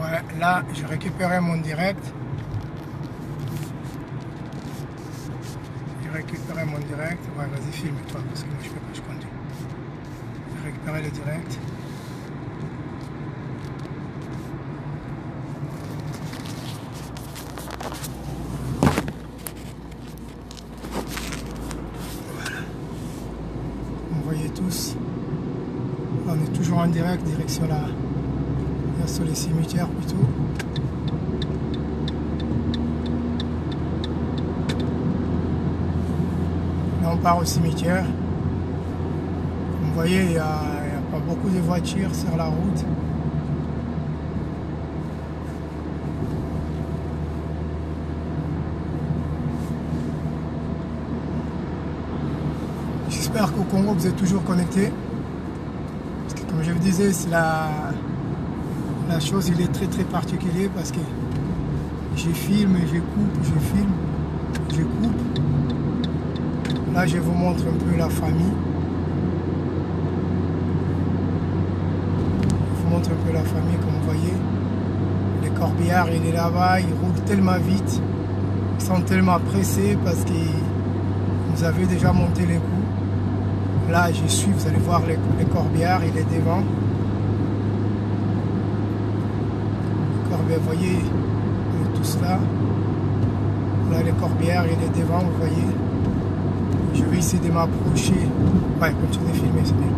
Ouais, là, j'ai récupéré mon direct. J'ai récupéré mon direct. Ouais, vas-y, filme-toi, parce que moi, je peux pas, je conduis. J'ai récupéré le direct. Vous voyez tous. On est toujours en direct, direction sur les cimetières plutôt. Là, on part au cimetière. Comme vous voyez, il n'y a pas beaucoup de voitures sur la route. J'espère qu'au Congo, vous êtes toujours connectés. Parce que comme je vous disais, c'est la chose, il est très très particulier parce que je filme, je coupe, je filme, je coupe. Là, je vous montre un peu la famille. Je vous montre un peu la famille, comme vous voyez. Le corbillard, il est là-bas, il roule tellement vite. Ils sont tellement pressés parce qu'ils nous avaient déjà monté les coups. Là, je suis, vous allez voir le corbillard, il est devant. Le corbillard, vous voyez, on est tous là. Là, le corbillard, il est devant, vous voyez. Je vais essayer de m'approcher. Ouais, continuez de filmer, c'est bien.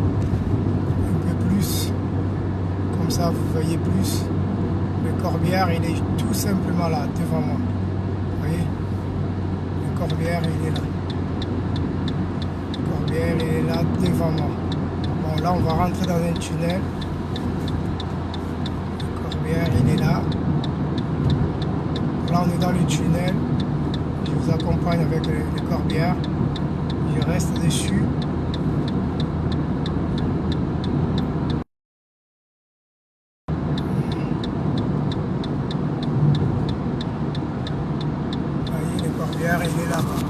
Un peu plus. Comme ça, vous voyez plus. Le corbillard, il est tout simplement là, devant moi. Vous voyez? Le corbillard, il est là. Le corbillard, il est là, devant moi. Bon, là, on va rentrer dans un tunnel. Le corbillard, il est là. Là, on est dans le tunnel. Je vous accompagne avec le corbillard. Je reste dessus. Voyez, le corbillard, il est là-bas.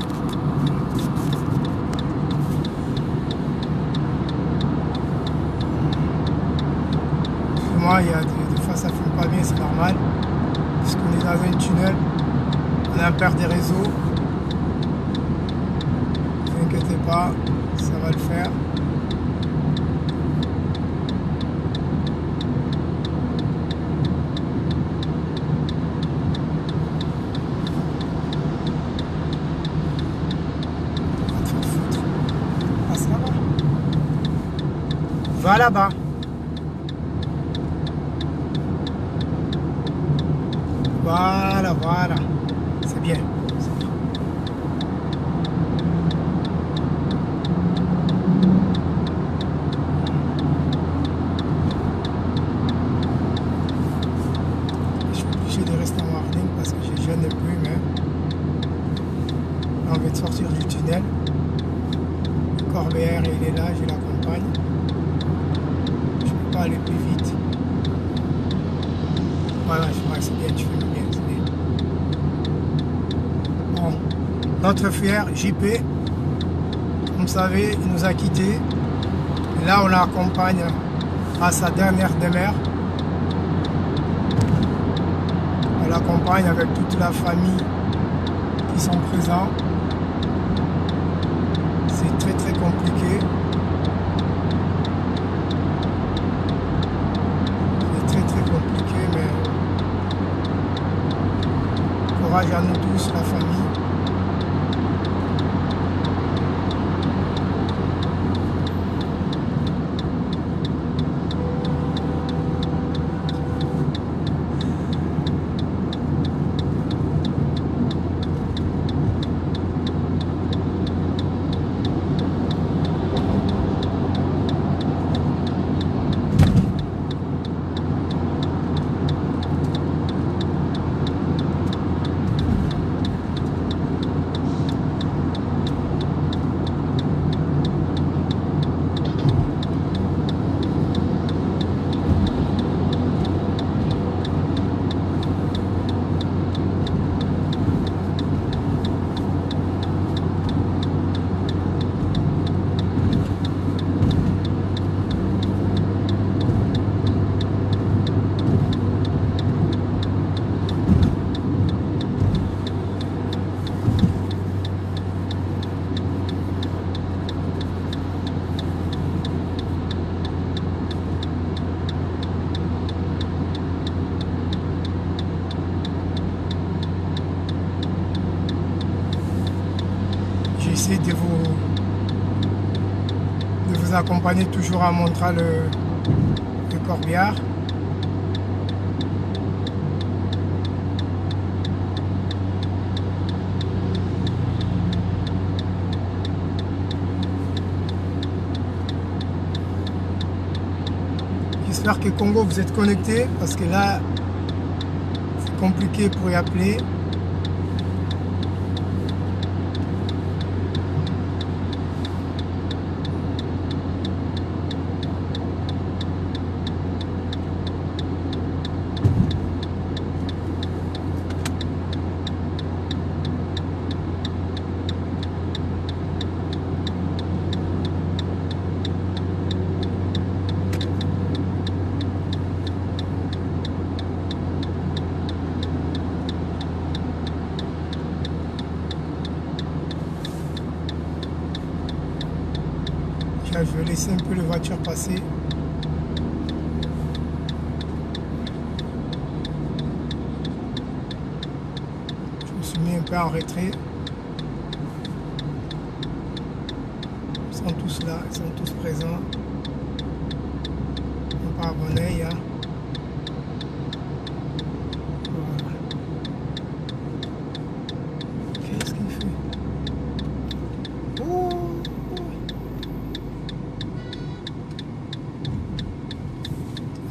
Moi, il y a des fois, ça ne filme pas bien, c'est normal. Parce qu'on est dans un tunnel. On a perte des réseaux. Ne vous inquiétez pas, ça va le faire. Passe là-bas. Va là-bas. Voilà, voilà. C'est bien. Je suis obligé de rester en warning parce que je gêne un peu, mais là, on vient de sortir du tunnel. Le corbillard, il est là, je l'accompagne. Je ne peux pas aller plus vite. Voilà, je crois que c'est bien, tu fais bien, c'est bien. Bon, notre frère JP, comme vous savez, il nous a quittés. Et là, on l'accompagne à sa dernière demeure. On l'accompagne avec toute la famille qui sont présents. C'est très très compliqué. C'est très très compliqué, mais courage à nous tous, la famille. essayer de vous accompagner toujours en montrant le corbillard. J'espère que Congo vous êtes connecté parce que là c'est compliqué pour y appeler. Là, je vais laisser un peu les voitures passer. Je me suis mis un peu en retrait. Ils sont tous là, ils sont tous présents. On part abonné, hein. Voilà. Qu'est-ce qu'il fait? Oh!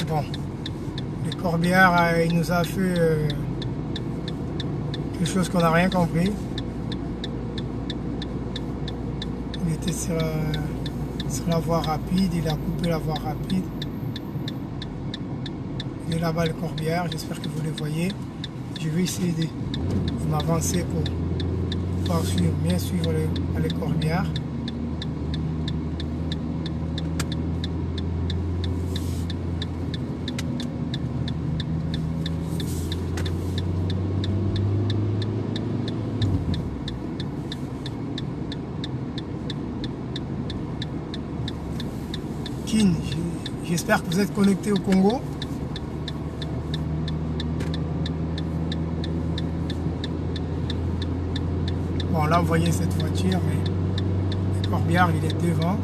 Bon, le corbillard, il nous a fait quelque chose qu'on n'a rien compris. Il était sur la voie rapide, il a coupé la voie rapide. Il est là-bas le corbillard, j'espère que vous le voyez. Je vais essayer de m'avancer pour pouvoir bien suivre le corbillard. J'espère que vous êtes connectés au Congo. Bon, là, vous voyez cette voiture, mais le corbillard, il est devant.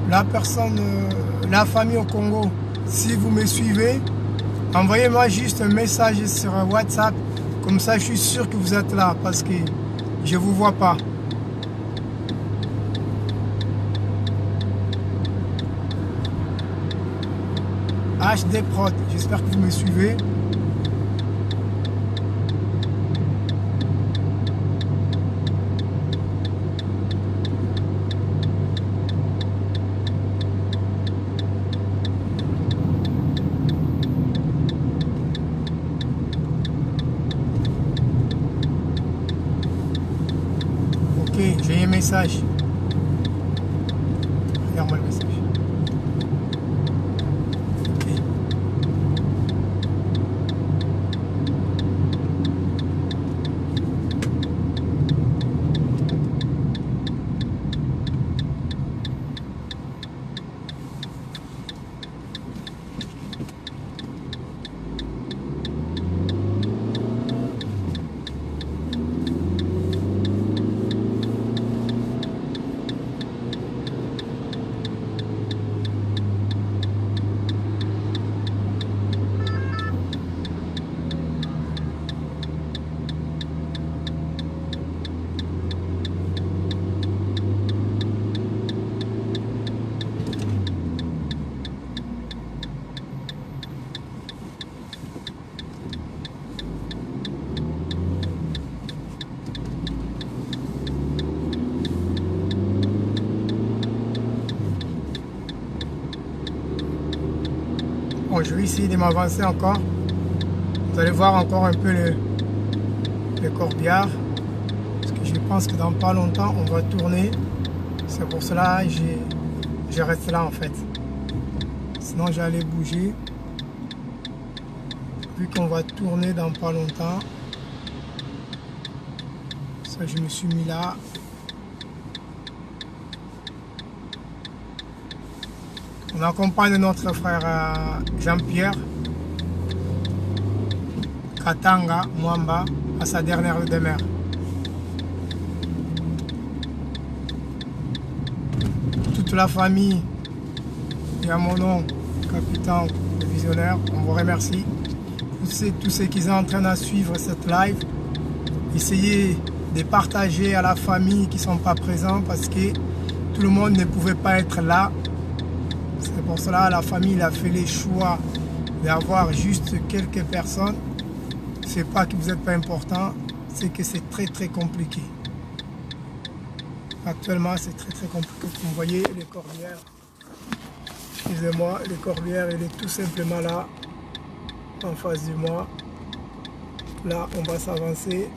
La personne, la famille au Congo, si vous me suivez, envoyez-moi juste un message sur WhatsApp, comme ça je suis sûr que vous êtes là, parce que je ne vous vois pas. HD Prod, j'espère que vous me suivez. J'ai un message. Regarde-moi le message. Ok. Bon, je vais essayer de m'avancer encore. Vous allez voir encore un peu le corbillard. Parce que je pense que dans pas longtemps, on va tourner. C'est pour cela que je reste là en fait. Sinon, j'allais bouger. Vu qu'on va tourner dans pas longtemps. Ça, je me suis mis là. On accompagne notre frère Jean-Pierre Katanga Mwamba à sa dernière demeure. Toute la famille et à mon nom, capitaine le visionnaire, on vous remercie. Tous ceux qui sont en train de suivre cette live, essayez de partager à la famille qui ne sont pas présents parce que tout le monde ne pouvait pas être là. C'est pour cela que la famille a fait le choix d'avoir juste quelques personnes. C'est pas que vous n'êtes pas important, c'est que c'est très compliqué. Actuellement, c'est très compliqué. Comme vous voyez, les corbières, excusez-moi, les corbières, il est tout simplement là, en face de moi. Là, on va s'avancer.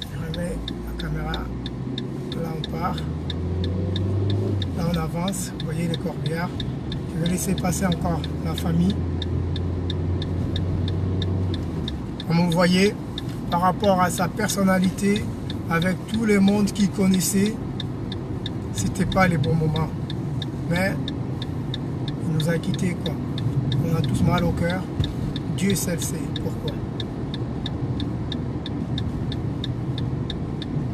Je remets la caméra. Là, on part. Là, on avance. Vous voyez les corbières. Je vais laisser passer encore la famille. Comme vous voyez, par rapport à sa personnalité, avec tout le monde qu'il connaissait, c'était pas les bons moments. Mais il nous a quittés, quoi. On a tous mal au cœur. Dieu seul sait pourquoi.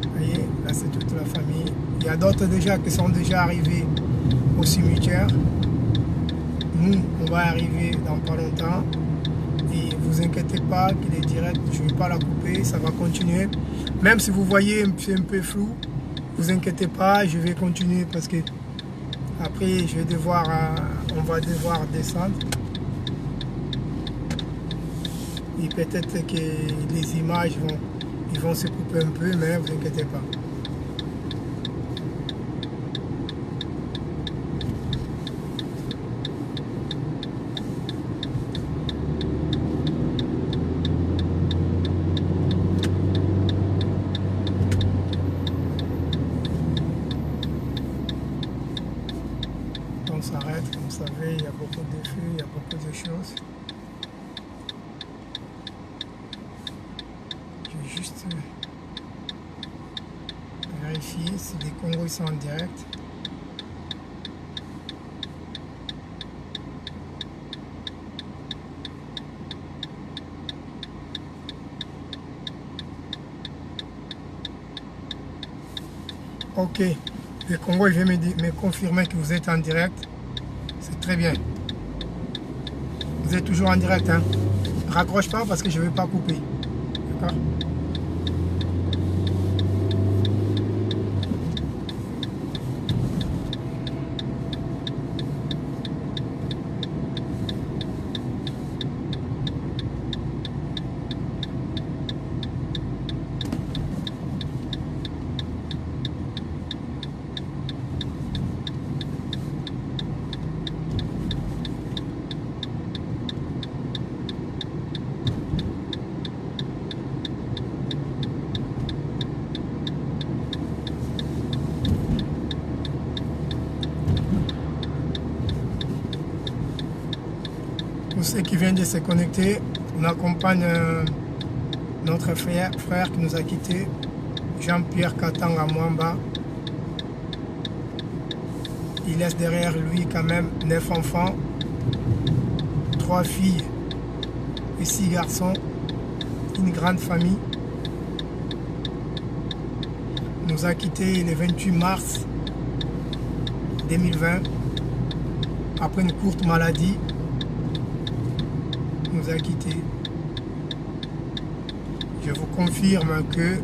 Vous voyez, là c'est toute la famille. Il y a d'autres déjà qui sont déjà arrivés au cimetière. Nous, on va arriver dans pas longtemps. Et vous inquiétez pas qu'il est direct, je ne vais pas la couper, ça va continuer. Même si vous voyez c'est un peu flou, vous inquiétez pas, je vais continuer parce que après je vais devoir, on va devoir descendre. Et peut-être que les images vont se couper un peu, mais vous inquiétez pas. On s'arrête, comme vous savez, il y a beaucoup de feux, il y a beaucoup de choses. Je vais juste vérifier si les Congos sont en direct. Ok, le Congo il vient me confirmer que vous êtes en direct. C'est très bien. Vous êtes toujours en direct, hein. Raccroche pas parce que je ne vais pas couper. D'accord? Pour ceux qui viennent de se connecter, on accompagne notre frère qui nous a quittés, Jean-Pierre Katanga Mwamba. Il laisse derrière lui quand même 9 enfants, 3 filles et 6 garçons, une grande famille. Il nous a quittés le 28 mars 2020 après une courte maladie. Nous a quittés. Je vous confirme que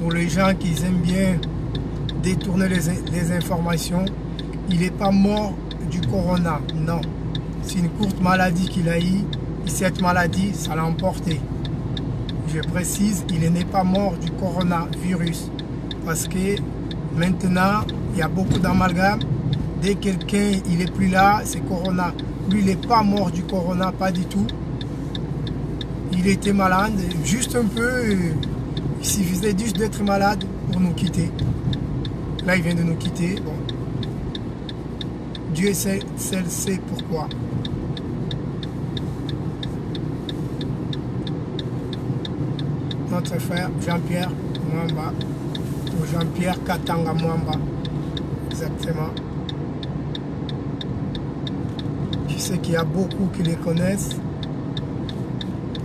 pour les gens qui aiment bien détourner les informations, il n'est pas mort du corona, non. C'est une courte maladie qu'il a eue et cette maladie, ça l'a emporté. Je précise, il n'est pas mort du coronavirus parce que maintenant, il y a beaucoup d'amalgames. Dès que quelqu'un il n'est plus là, c'est corona. Lui, il n'est pas mort du corona, pas du tout. Il était malade, juste un peu. Il suffisait juste d'être malade pour nous quitter. Là, il vient de nous quitter. Bon. Dieu seul sait pourquoi. notre frère Jean-Pierre Mwamba, ou Jean-Pierre Katanga Mwamba, exactement. Je sais qu'il y a beaucoup qui les connaissent,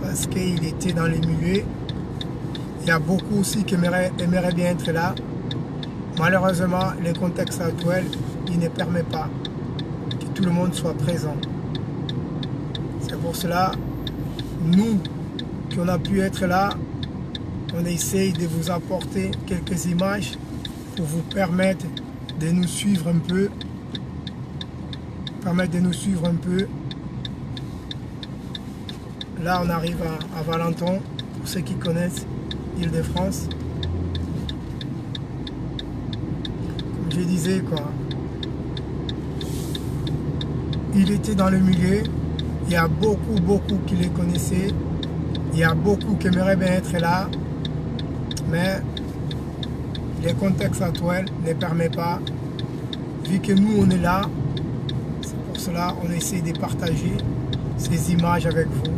parce qu'il était dans les milieux. Il y a beaucoup aussi qui aimeraient bien être là. Malheureusement, le contexte actuel, il ne permet pas que tout le monde soit présent. C'est pour cela, nous, qu'on a pu être là, on essaye de vous apporter quelques images pour vous permettre de nous suivre un peu. Là, on arrive à Valenton, pour ceux qui connaissent Île-de-France. Comme je disais, quoi, il était dans le milieu. Il y a beaucoup qui les connaissaient. Il y a beaucoup qui aimeraient bien être là. Mais le contexte actuel ne permet pas. Vu que nous, on est là, c'est pour cela qu'on essaie de partager ces images avec vous.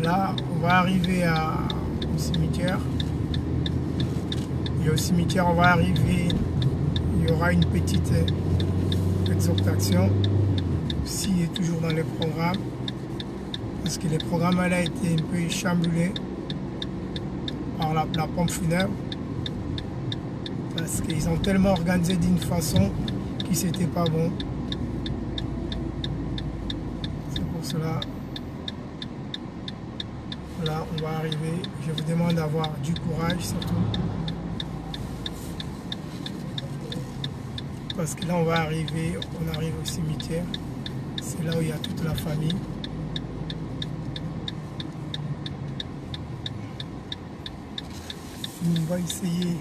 Là, on va arriver au cimetière. Et au cimetière, on va arriver, il y aura une petite exhortation. Aussi, il est toujours dans les programmes. Parce que les programmes là été un peu chamboulés par la pompe funèbre. Parce qu'ils ont tellement organisé d'une façon que c'était pas bon. C'est pour cela. Là, on va arriver. Je vous demande d'avoir du courage surtout. Parce que là, on va arriver, on arrive au cimetière. C'est là où il y a toute la famille. On va essayer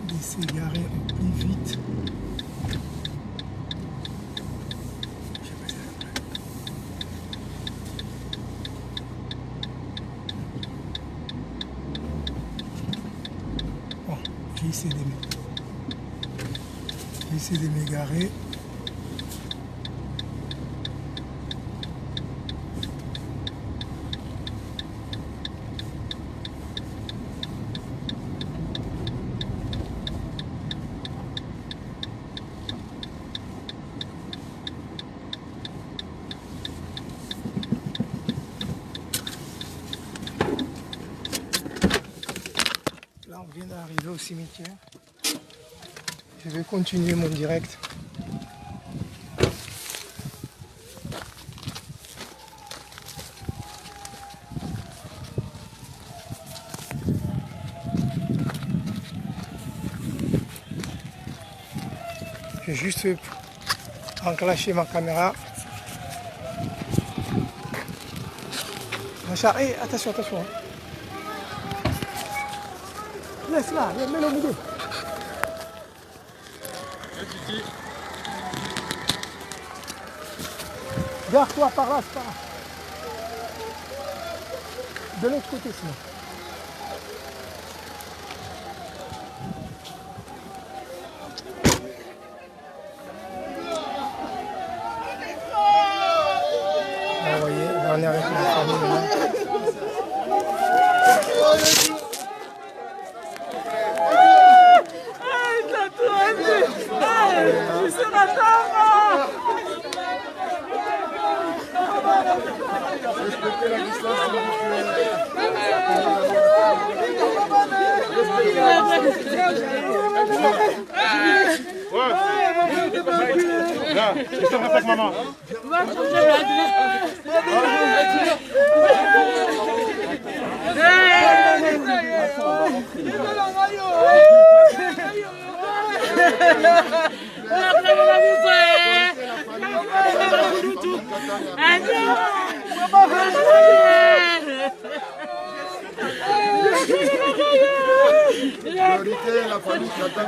de s'égarer au plus vite. J'ai essayé de m'égarer. Là, on vient d'arriver au cimetière. Je vais continuer mon direct. J'ai juste enclenché ma caméra. Hey, attention. Laisse là, mets-le au milieu. Garde-toi par là, c'est pas grave. De l'autre côté sinon. Vous voyez, on est avec la famille là. Respectez la distance, s'il vous plaît. Là, je te avec maman. Priorité, la famille qui attend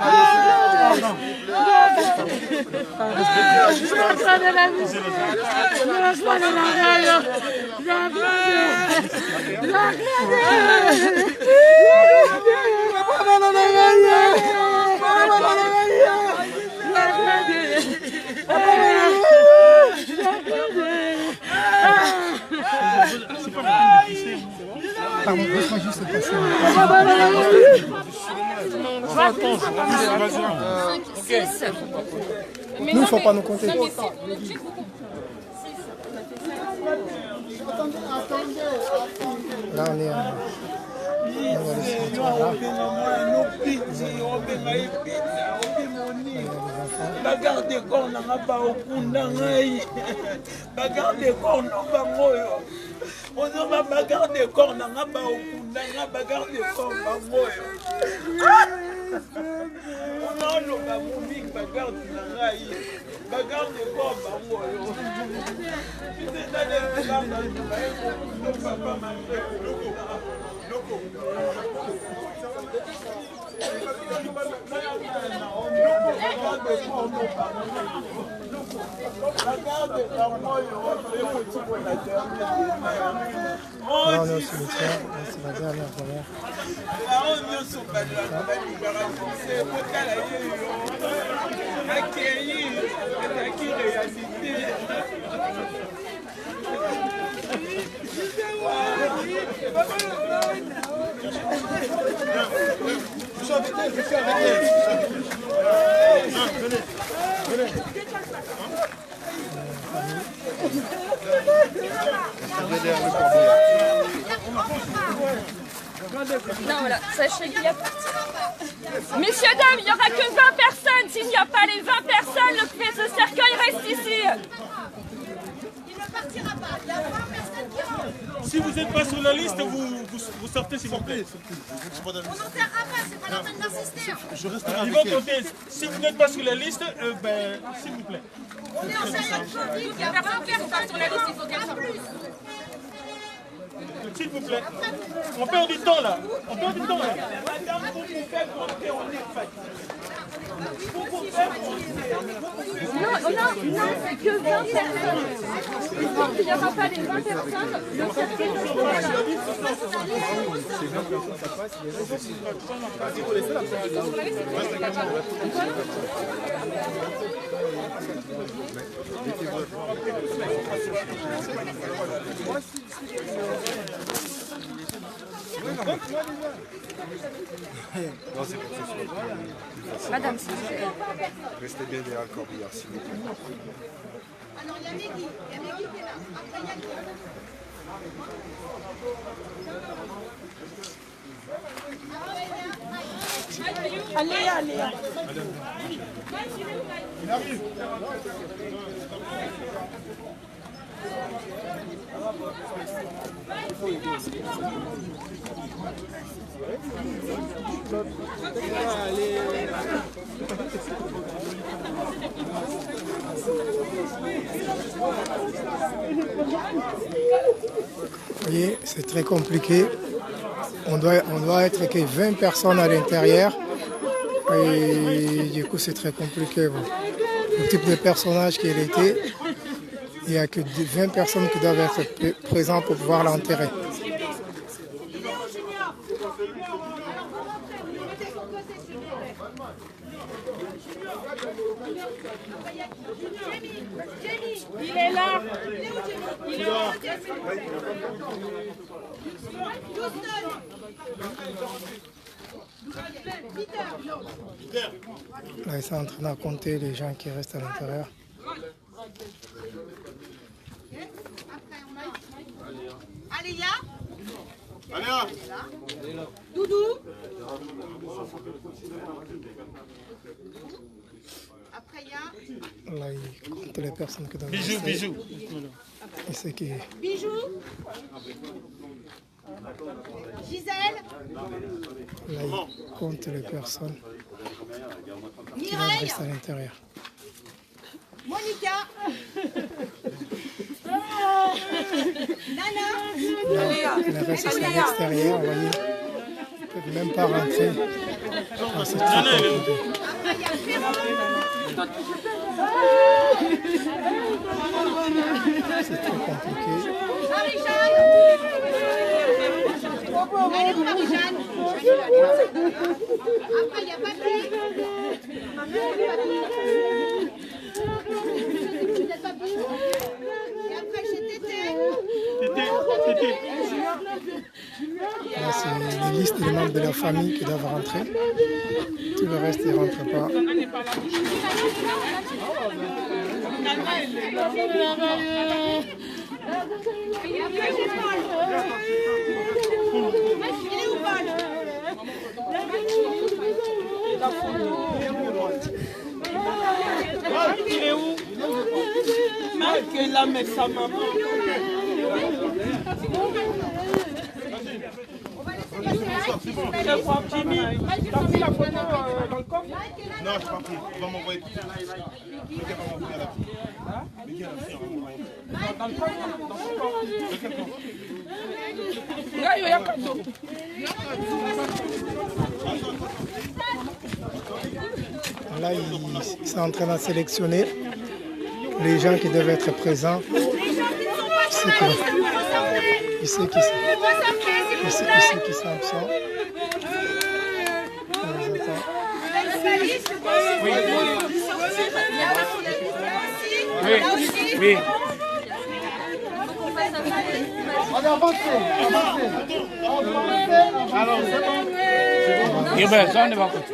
Pardon, laisse-moi juste passer. Nous, il ne faut pas nous compter. Là, on est bagarde corps na ngaba okunda ngai bagarde corps no bangoyo ozo ba bagarde corps na ngaba okunda nga bagarde corps bangoyo ono ba mumi bagarde na ngai bagarde corps bangoyo c'est d'aller bagarde no papa mangé loko Là, on est au cimetière, c'est la dernière première. Je suis avec elle, je suis avec elle. Venez, venez. Non, voilà, sachez qu'il y a... Messieurs, dames, il n'y aura que 20 personnes. S'il n'y a pas les 20 personnes, le cercueil reste ici. Il ne partira pas. Il y a 20 personnes qui rentrent. Si vous n'êtes pas sur la liste, vous sortez s'il vous plaît. On n'enterrera pas, c'est pas la peine d'insister. Ils vont compter. Si vous n'êtes pas sur la liste, s'il vous plaît. On est en période Covid, il y a 20 personnes sur la liste, il faut qu'elle soit plus. S'il vous plaît. On perd du temps là. On perd du temps là. madame vous nous faites monter on est fatigué. Non, c'est que 20 personnes. Tant qu'il n'y aura pas les 20 personnes, le cercueil restera là. Non, c'est pour que ce soit plus facile. Madame, s'il vous plaît. Restez bien derrière le corbillard, s'il vous plaît. Alors il y a Megui qui est là. Après il y a qui? Allez, allez. Il arrive. Vous voyez, c'est très compliqué. On doit être que 20 personnes à l'intérieur. Et du coup, c'est très compliqué. Bon. Le type de personnage qu'il était, il n'y a que 20 personnes qui doivent être présentes pour pouvoir l'enterrer. Il est là. Il est là. Là, ils sont en train de compter les gens qui restent à l'intérieur. Aléa. Allez, Doudou. Après il y a Là, ils comptent les personnes qui doivent Bijou, rester. bijou. Et c'est qui... Bijou. Gisèle. Là, ils comptent les personnes qui doivent Mireille. rester à l'intérieur. Monica. Nana. Là, ils restent à l'extérieur, vous voyez. Ils ne peuvent même pas rentrer. Ah, c'est très compliqué. C'est très compliqué. Marie-Jeanne. Elle est où, Marie-Jeanne? Après, il y a Papi. Et après, chez Tété. Là, c'est les listes des membres de la famille qui doivent rentrer. Tout le reste, ils ne rentrent pas. Et après, chez Paul. Il est où, Paul? Il est où? Marc est là, mais sa maman. Jimmy, t'as pris la photo dans le coffre? Non, je n'ai pas pris. Il va m'envoyer tout ça. Dans le coffre? De quel coffre? Là, il y a un cadeau. Là, ils sont en train de sélectionner les gens qui devaient être présents. Il sait qui sont absents. On les attend. Oui. Allez, avancez. Alors, c'est bon. Eh bien, ça, on est pas contre.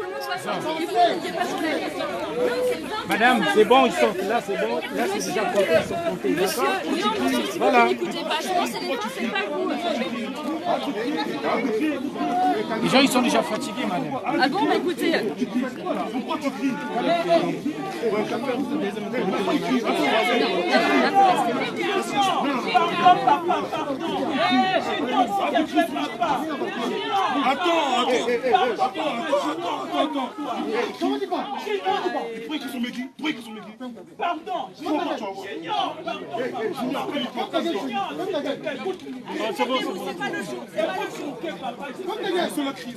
Madame, c'est bon, ils sortent. Là, c'est bon. Là, c'est déjà compté, ils sont comptés. D'accord? Voilà. N'écoutez pas, je pense que les gens, c'est pas vous. Les gens, ils sont déjà fatigués, madame. Ah bon, bah écoutez. Attends. Pardon. C'est bon. C'est la crise.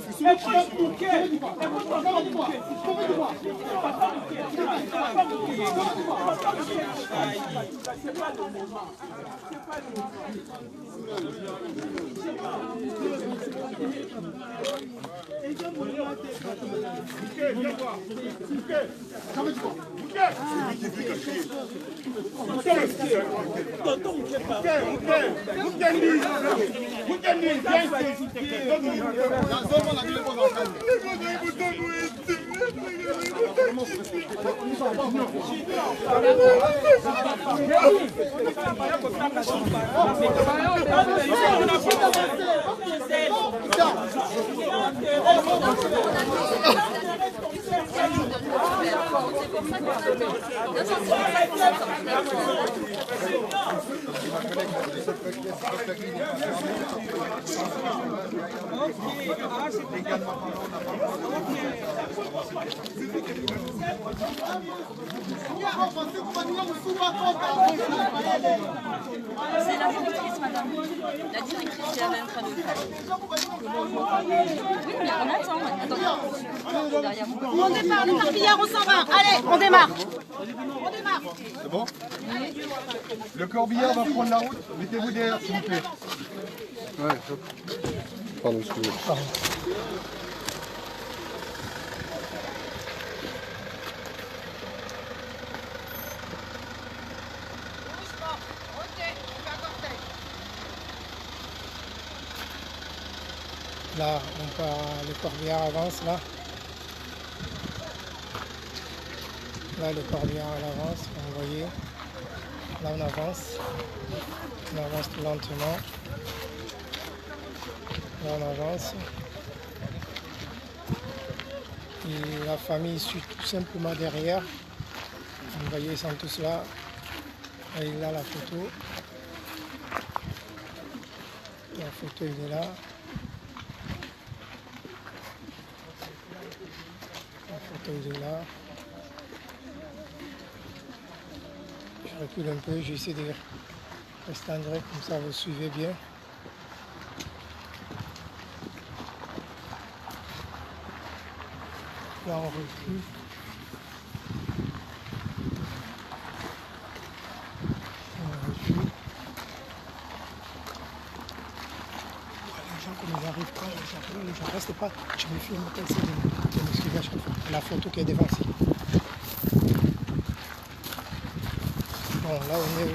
C'est la directrice, madame. La directrice qui est en train de faire. Oui, mais on attend. Attends. Derrière vous. On départ, le parpillard, on s'en va. Allez, on démarre. C'est bon? Le corbillard va prendre la route. Mettez-vous derrière, s'il vous plaît. Ouais, hop. Pardon, excusez-moi. Là, le corbillard avance là. Là, le corbillard avance, vous voyez. Là, on avance. On avance tout lentement. Là, on avance. Et la famille suit tout simplement derrière. Vous voyez, ils sont tous là. Et là, la photo. La photo, il est là. La photo, il est là. Je recule un peu, j'essaie de rester en direct, comme ça vous suivez bien. là on recule. On recule. Les gens comme ils n'arrivent pas, les gens restent pas. Je me filme comme ça de me suivre à chaque fois. La photo qui est devant ici. Bon, là on est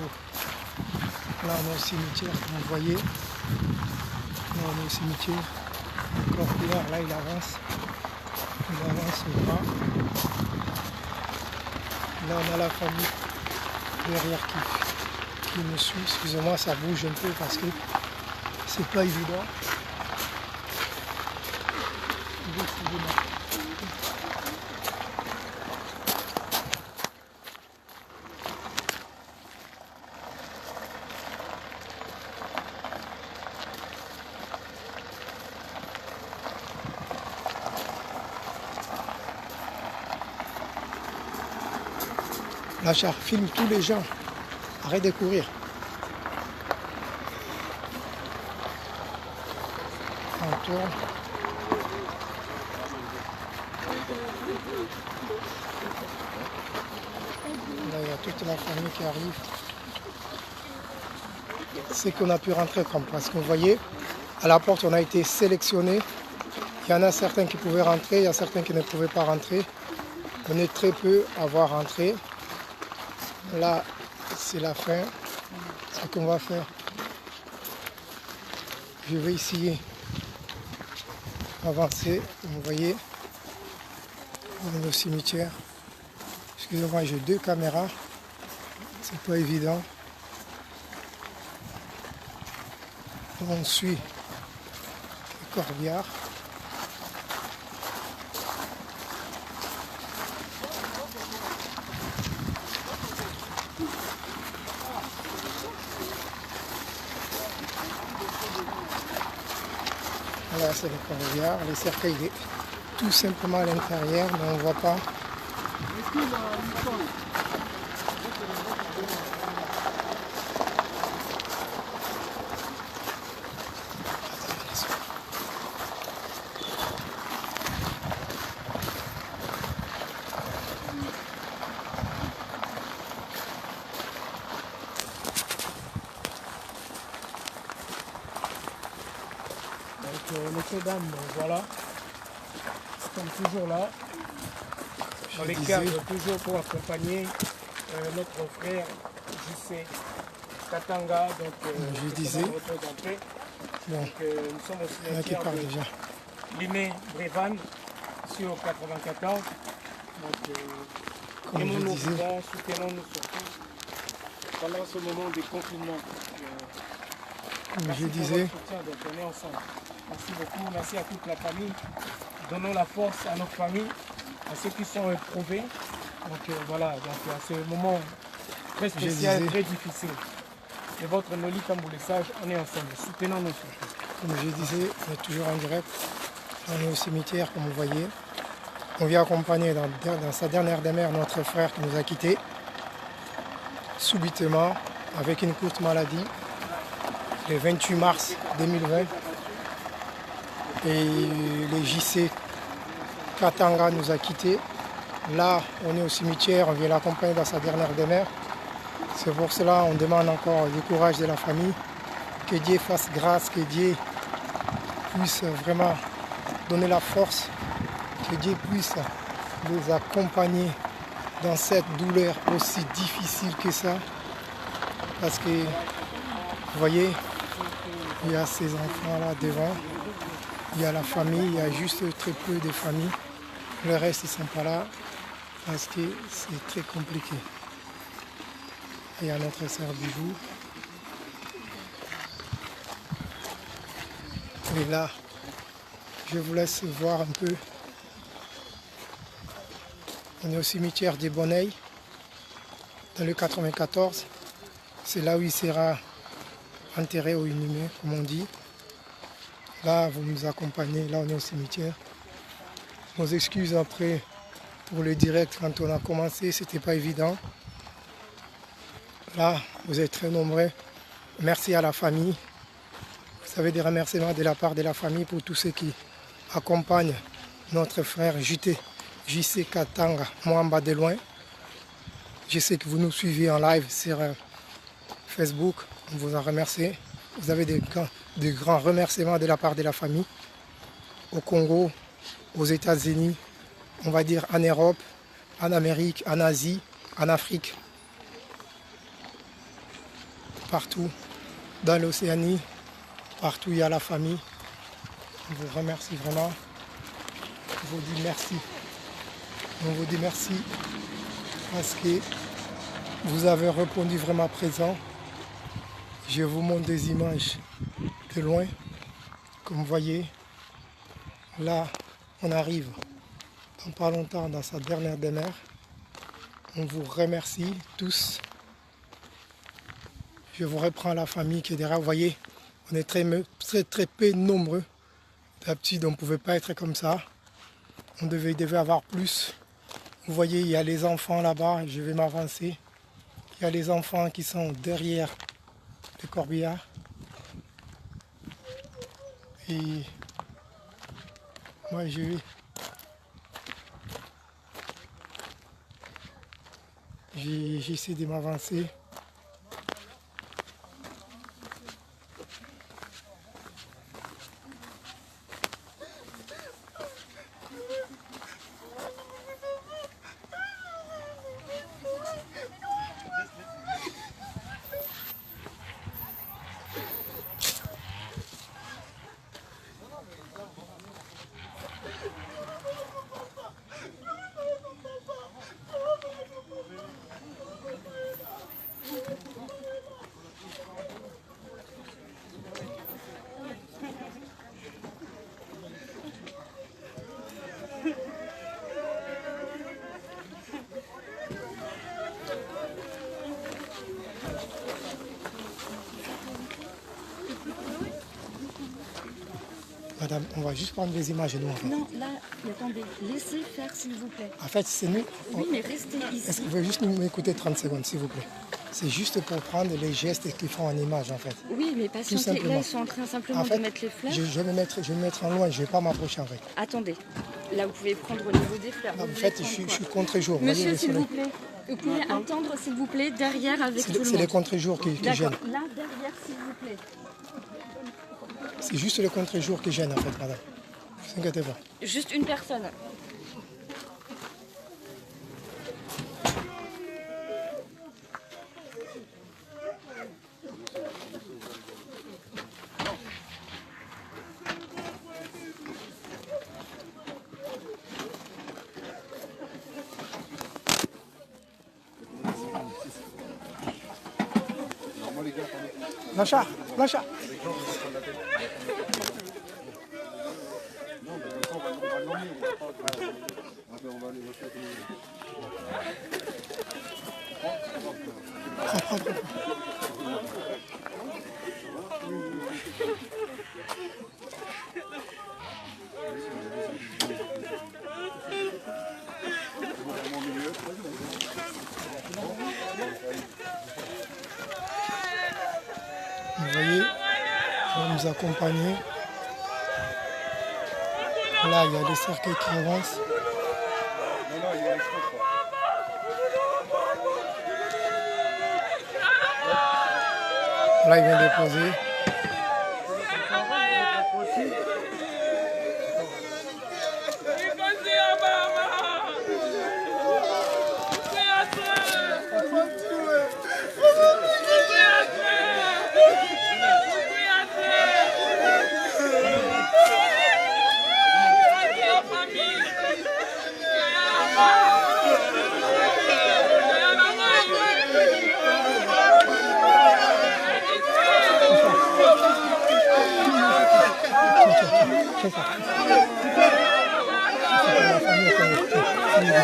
au cimetière, comme vous voyez. Là on est au cimetière. Le corbillard, là il avance. Il avance au pas. Là on a la famille derrière qui me suit. Excusez-moi, ça bouge un peu parce que c'est pas évident. Là, je filme tous les gens. Arrête de courir. On tourne. Là, il y a toute la famille qui arrive. C'est qu'on a pu rentrer comme parce que vous voyez, à la porte, on a été sélectionné. Il y en a certains qui pouvaient rentrer, il y a certains qui ne pouvaient pas rentrer. On est très peu à voir rentrer. Là, c'est la fin. Ce qu'on va faire, je vais essayer d'avancer. Vous voyez, on est au cimetière. Excusez-moi, j'ai deux caméras. C'est pas évident. On suit le corbillard. Là, c'est le corbillard. Le cercueil est tout simplement à l'intérieur, mais on ne voit pas. Les dames, voilà, sont toujours là, dans les cadres, toujours pour accompagner notre frère JC Katanga, donc je disais, bon, donc, nous sommes au cimetière de Limé Brévan sur 94, donc aimons-nous, soutenons-nous surtout pendant ce moment de confinement. Comme je disais, donc on est ensemble. Merci beaucoup, merci à toute la famille. Donnons la force à nos familles, à ceux qui sont éprouvés. Donc voilà, donc à ce moment très spécial, très difficile. Et votre Noli Kamboulessage, on est ensemble. Soutenons-nous surtout. Comme je disais, on est toujours en direct. On est au cimetière, comme vous voyez. On vient accompagner dans sa dernière demeure notre frère qui nous a quittés subitement avec une courte maladie le 28 mars 2020. Et le JC Katanga nous a quittés. Là, on est au cimetière, on vient l'accompagner dans sa dernière demeure. C'est pour cela qu'on demande encore du courage de la famille. Que Dieu fasse grâce, que Dieu puisse vraiment donner la force, que Dieu puisse les accompagner dans cette douleur aussi difficile que ça. Parce que, vous voyez, il y a ces enfants-là devant. Il y a la famille, il y a juste très peu de familles. Le reste, ils ne sont pas là parce que c'est très compliqué. Il y a notre sœur Bijou. Et là, je vous laisse voir un peu. On est au cimetière des Bonneilles, dans le 94. C'est là où il sera enterré ou inhumé, comme on dit. Là, vous nous accompagnez, là on est au cimetière. Nos excuses après pour le direct quand on a commencé, c'était pas évident. Là, vous êtes très nombreux. Merci à la famille. Vous avez des remerciements de la part de la famille pour tous ceux qui accompagnent notre frère JC Katanga, Mwamba de loin. Je sais que vous nous suivez en live sur Facebook. On vous en remercie. Vous avez de grands remerciements de la part de la famille. Au Congo, aux États-Unis, on va dire en Europe, en Amérique, en Asie, en Afrique. Partout, dans l'Océanie, partout il y a la famille. On vous remercie vraiment. On vous dit merci. On vous dit merci parce que vous avez répondu vraiment présent. Je vous montre des images de loin. Comme vous voyez, là, on arrive dans pas longtemps dans sa dernière demeure. On vous remercie tous. Je vous reprends la famille qui est derrière. Vous voyez, on est très peu nombreux. D'habitude, on ne pouvait pas être comme ça. On devait avoir plus. Vous voyez, il y a les enfants là-bas. Je vais m'avancer. Il y a les enfants qui sont derrière le corbillard. Et moi, j'essaie de m'avancer. Madame, on va juste prendre des images de nous en fait. Non, là, attendez, laissez faire s'il vous plaît. En fait, c'est nous. Oui, mais restez Est-ce ici. que vous pouvez juste m'écouter 30 secondes, s'il vous plaît? C'est juste pour prendre les gestes qu'ils font en image, en fait. Oui, mais Tout patientez. simplement. Là, ils sont en train simplement En fait, de mettre les fleurs. je vais me mettre en loin, je ne vais pas m'approcher, en fait. Attendez. Là, vous pouvez prendre au niveau des fleurs. Non, Vous en voulez fait, je prendre suis quoi? contre-jour. Vous voyez Monsieur, le s'il soleil. vous plaît. Vous pouvez attendre, s'il vous plaît, derrière avec tout le C'est les monde. contre-jours qui D'accord. gênent. Là, derrière, s'il vous plaît. C'est juste les contre-jours qui gênent, en fait, madame. Ne vous inquiétez pas. Juste une personne. Blanchard, Blanchard. Vous voyez, on va nous accompagner. Là, il y a des cercueils qui avancent. Là, il vient déposer. C'est ça. C'est la famille.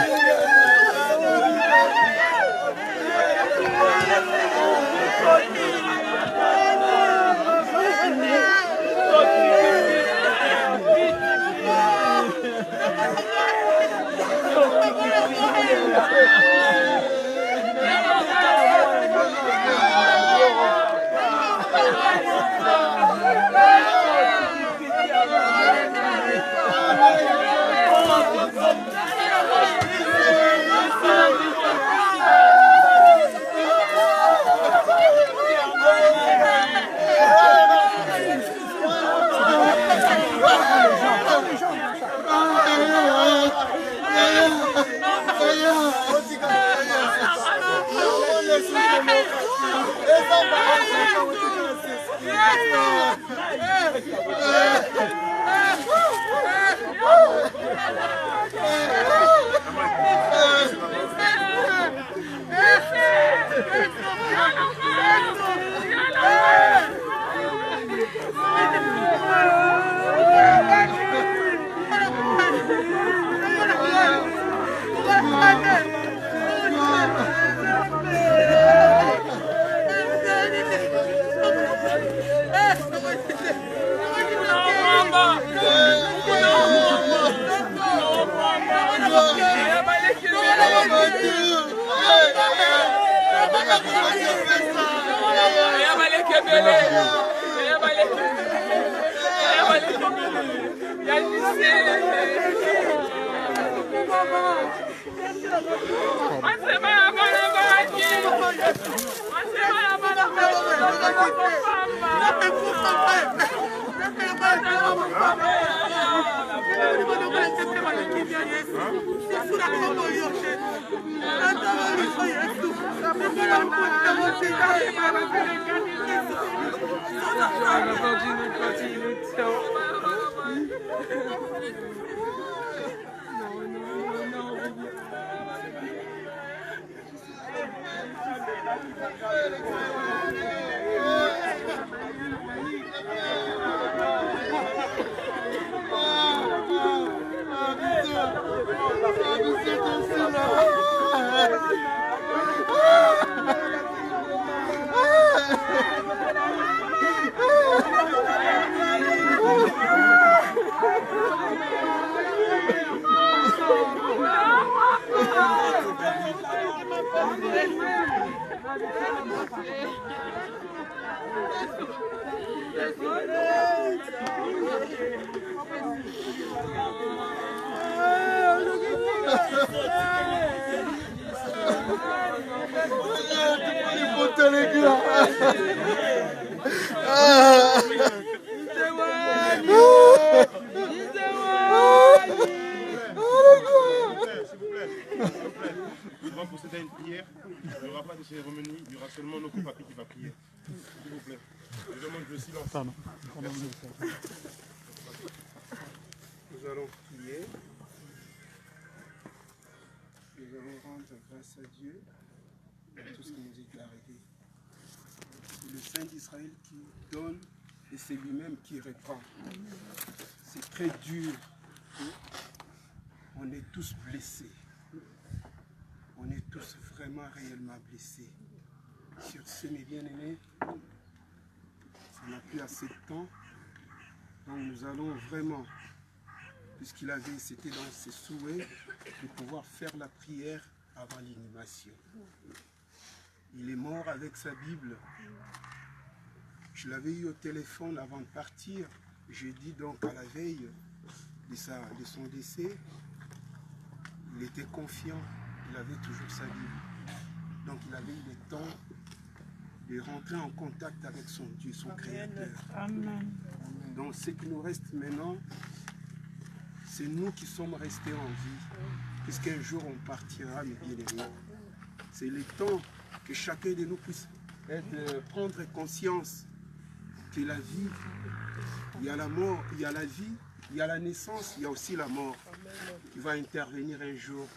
On va procéder à une prière. Il n'y aura pas de cérémonie, il y aura seulement notre papy qui va prier. S'il vous plaît. Je demande le silence. Pardon. Merci. Nous allons prier. Nous allons rendre grâce à Dieu pour tout ce qui nous est arrivé. C'est le Saint d'Israël qui donne et c'est lui-même qui répand. C'est très dur. On est tous blessés. On est tous vraiment réellement blessés. Sur ce, mes bien-aimés, ça n'a plus assez de temps. Donc nous allons vraiment, puisqu'il avait, c'était dans ses souhaits, de pouvoir faire la prière avant l'inhumation. Il est mort avec sa Bible. Je l'avais eu au téléphone avant de partir. J'ai dit donc à la veille de son décès, il était confiant, il avait toujours sa Bible. Donc il avait eu le temps de rentrer en contact avec son Dieu, son Créateur. Amen. Donc ce qui nous reste maintenant, c'est nous qui sommes restés en vie, puisqu'un jour on partira, mes bien-aimés. C'est le temps que chacun de nous puisse prendre conscience que la vie, il y a la mort, il y a la vie, il y a la naissance, il y a aussi la mort qui va intervenir un jour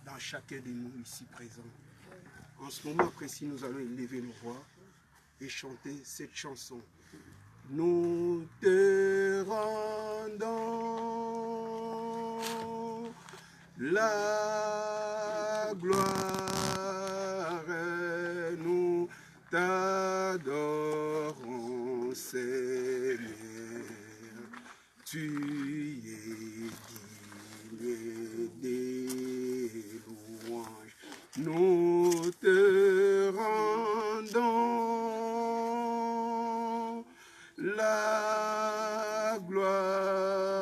dans chacun de nous ici présents. En ce moment précis, nous allons élever nos voix et chanter cette chanson. Nous te rendons la gloire, nous t'adorons, Seigneur. Tu es digne des louanges. Nous te rendons la gloire.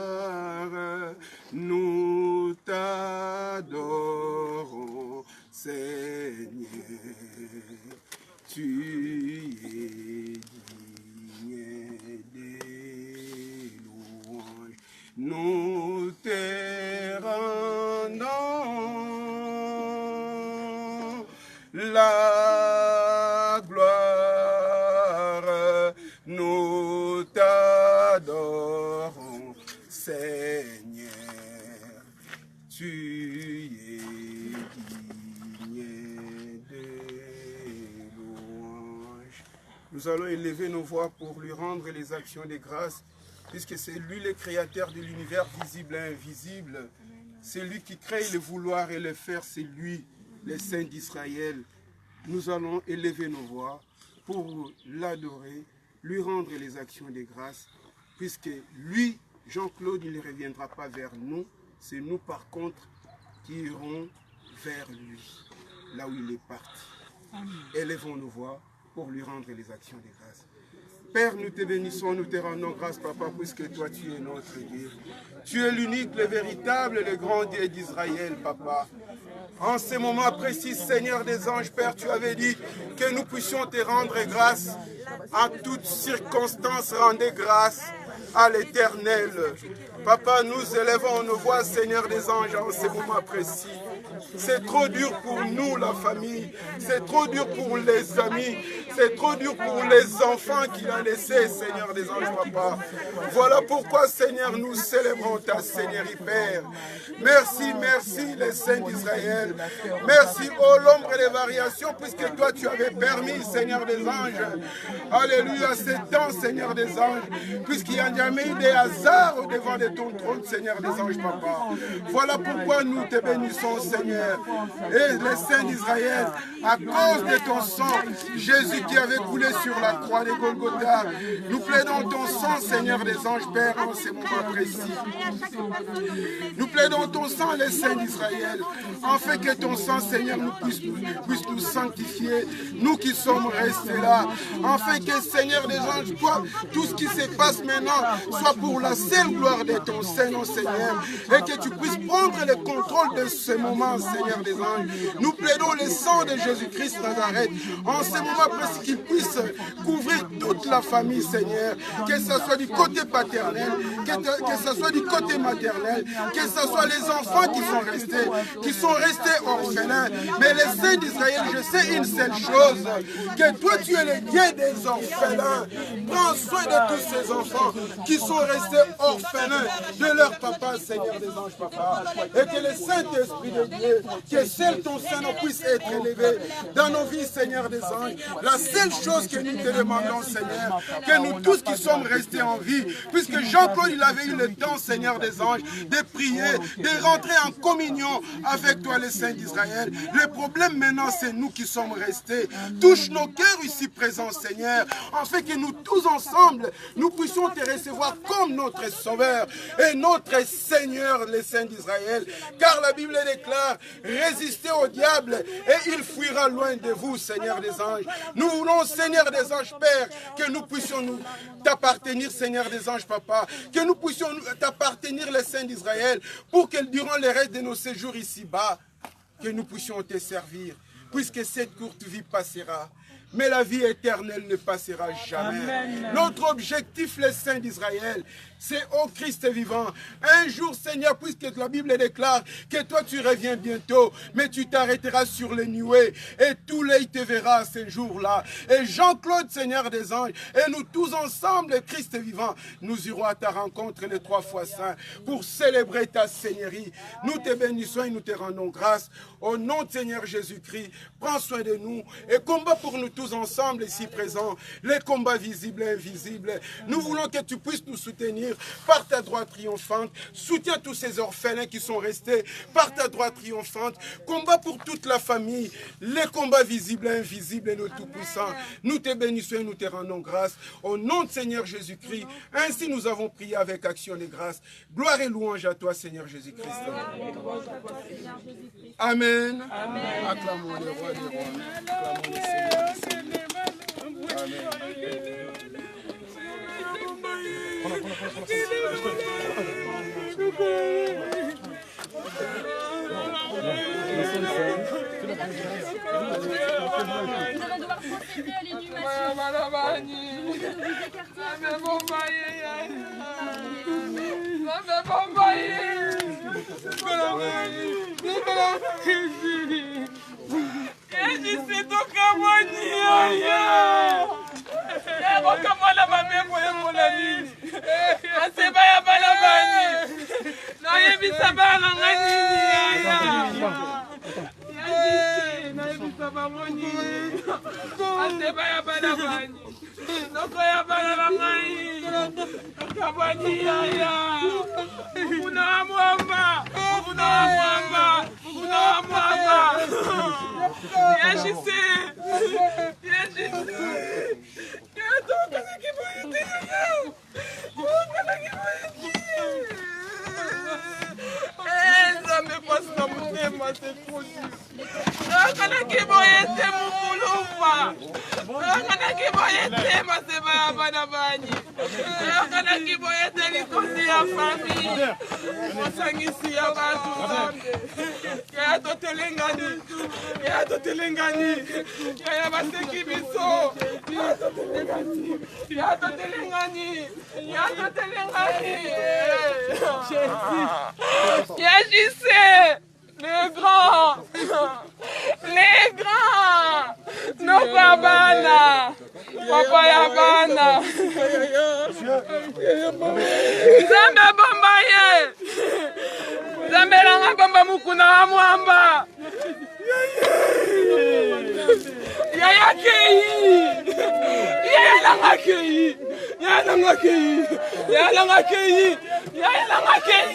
Nous t'adorons, Seigneur. Tu es digne des louanges. Nous te rendons la gloire. Nous t'adorons, Seigneur. Tu es digne de louange. Nous allons élever nos voix pour lui rendre les actions de grâce, puisque c'est lui le créateur de l'univers visible et invisible. C'est lui qui crée le vouloir et le faire, c'est lui, le Saint d'Israël. Nous allons élever nos voix pour l'adorer, lui rendre les actions de grâce, puisque lui, Jean-Claude, il ne reviendra pas vers nous, c'est nous par contre qui irons vers lui, là où il est parti. Élevons nos voix pour lui rendre les actions de grâce. Père, nous te bénissons, nous te rendons grâce, Papa, puisque toi, tu es notre Dieu. Tu es l'unique, le véritable, le grand Dieu d'Israël, Papa. En ce moment précis, Seigneur des anges, Père, tu avais dit que nous puissions te rendre grâce. En toutes circonstances, rendez grâce à l'Éternel. Papa, nous élevons nos voix, Seigneur des anges, en ce moment précis. C'est trop dur pour nous, la famille. C'est trop dur pour les amis. C'est trop dur pour les enfants qu'il a laissés, Seigneur des anges, Papa. Voilà pourquoi, Seigneur, nous célébrons ta Seigneurie, Père. Merci, merci, les saints d'Israël. Merci, ô l'ombre des variations, puisque toi, tu avais permis, Seigneur des anges. Alléluia, c'est temps, Seigneur des anges, puisqu'il n'y a jamais eu des hasards au-devant de ton trône, Seigneur des anges, Papa. Voilà pourquoi nous te bénissons, Seigneur. Et les saints d'Israël, à cause de ton sang, Jésus qui avait coulé sur la croix de Golgotha, nous plaidons ton sang, Seigneur des anges, Père, en ces moments précis. Nous plaidons ton sang, les saints d'Israël, afin que ton sang, Seigneur, puisse nous sanctifier, nous qui sommes restés là, afin que, Seigneur des anges, toi, tout ce qui se passe maintenant soit pour la seule gloire de ton Seigneur, Seigneur, et que tu puisses prendre le contrôle de ce moment, Seigneur des anges. Nous plaidons le sang de Jésus-Christ Nazareth en ce moment précis qu'il puisse couvrir toute la famille, Seigneur, que ce soit du côté paternel, que ce soit du côté maternel, que ce soit les enfants qui sont restés orphelins. Mais les saints d'Israël, je sais une seule chose, que toi tu es le Dieu des orphelins. Prends soin de tous ces enfants qui sont restés orphelins de leur papa, Seigneur des anges, Papa. Et que le Saint-Esprit de Dieu, que seul ton Saint-Nom puisse être élevé dans nos vies, Seigneur des anges. La seule chose que nous te demandons, Seigneur, que nous tous qui sommes restés en vie, puisque Jean-Claude, il avait eu le temps, Seigneur des anges, de prier, de rentrer en communion avec toi, les saints d'Israël. Le problème maintenant, c'est nous qui sommes restés. Touche nos cœurs ici présents, Seigneur, afin que nous tous ensemble, nous puissions te recevoir comme notre Sauveur et notre Seigneur, les saints d'Israël. Car la Bible déclare, résistez au diable et il fuira loin de vous, Seigneur des anges. Nous voulons, Seigneur des anges, Père, que nous puissions t'appartenir, Seigneur des anges, Papa, que nous puissions t'appartenir, les saints d'Israël, pour que durant le reste de nos séjours ici-bas, que nous puissions te servir, puisque cette courte vie passera. Mais la vie éternelle ne passera jamais. Amen. Notre objectif, les saints d'Israël, c'est au Christ vivant. Un jour, Seigneur, puisque la Bible déclare que toi tu reviens bientôt, mais tu t'arrêteras sur les nuées et tout l'œil te verra ce jour-là. Et Jean-Claude, Seigneur des anges, et nous tous ensemble, le Christ vivant, nous irons à ta rencontre les 3 fois saints pour célébrer ta Seigneurie. Nous te bénissons et nous te rendons grâce. Au nom de Seigneur Jésus-Christ, prends soin de nous et combat pour nous tous ensemble ici présents, les combats visibles et invisibles. Nous voulons que tu puisses nous soutenir par ta droite triomphante. Soutiens tous ces orphelins qui sont restés par ta droite triomphante. Combat pour toute la famille, les combats visibles et invisibles et le Tout-Puissant. Nous te bénissons et nous te rendons grâce. Au nom de Seigneur Jésus-Christ, ainsi nous avons prié avec action de grâce. Gloire et louange à toi, Seigneur Jésus-Christ. Amen. Amen. Acclamons le roi des rois. Acclamons le Seigneur. Amen. Nous allons devoir procéder à l'inhumation. Les grands, nos babana, papa yabana, Zambe bomba ye, Zambe langa bomba mukuna amwamba, Yaya kei, Yaya langa kei, Yaya langa kei, Yaya langa kei, Yaya langa kei.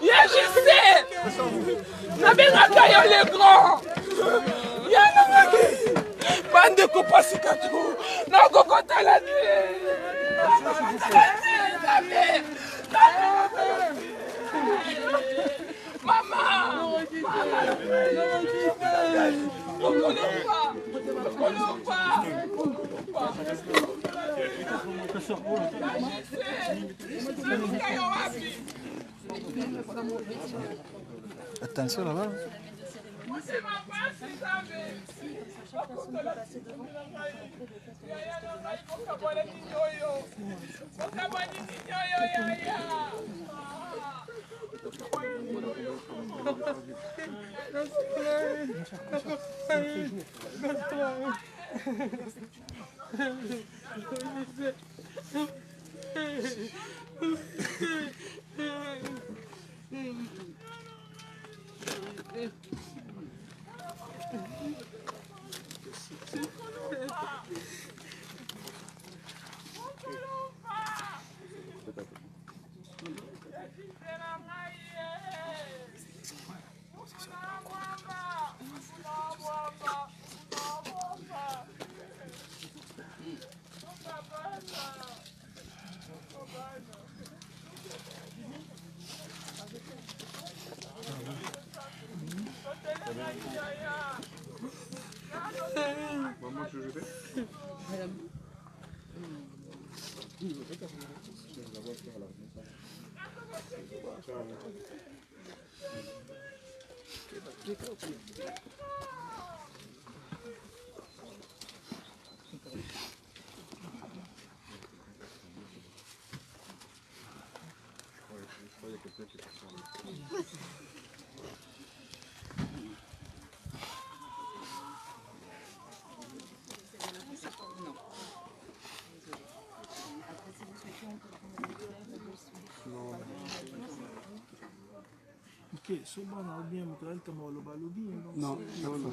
Yeah, je sais. Nabinga kayo les grands. Yeah, nabinga. Bande kopasikato. Na kokota la nuit. Maman. Attention là-bas. Maman, tu veux jouer? Ok, soba na bien mutral kama waloba lobi. Non, non, non.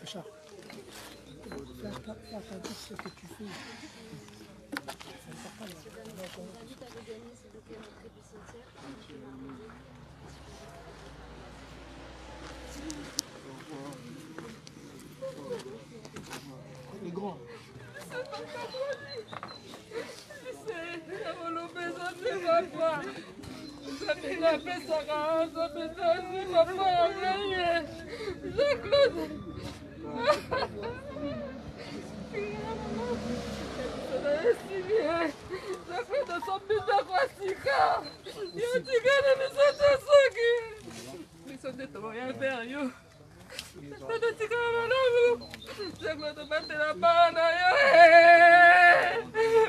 Richard, fais attentif à ce que tu fais. Les grands.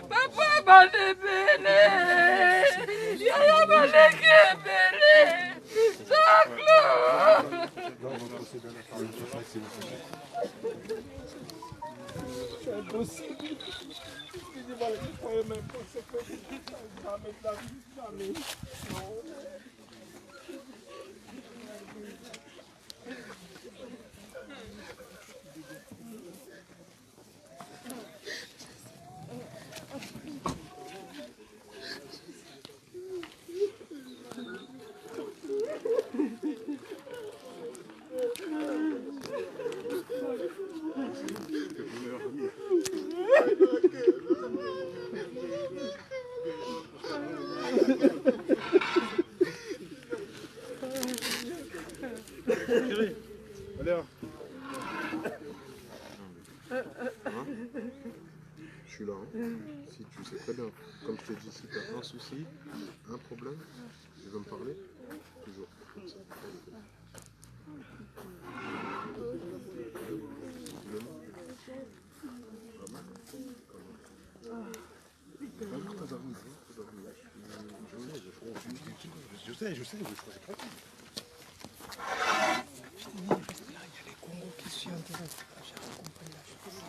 Papa, libéré. Jean-Claude. C'est impossible. Excusez-moi, je ne croyais même pas que c'était jamais de la vie, jamais. Non. Je suis là. Hein. Si tu sais très bien, comme je t'ai dit, si tu as un souci, un problème, tu veux me parler, toujours. Comme ça. Je sais, pas. Il y a les Congos qui sont intéressés. J'ai accompagné la chose.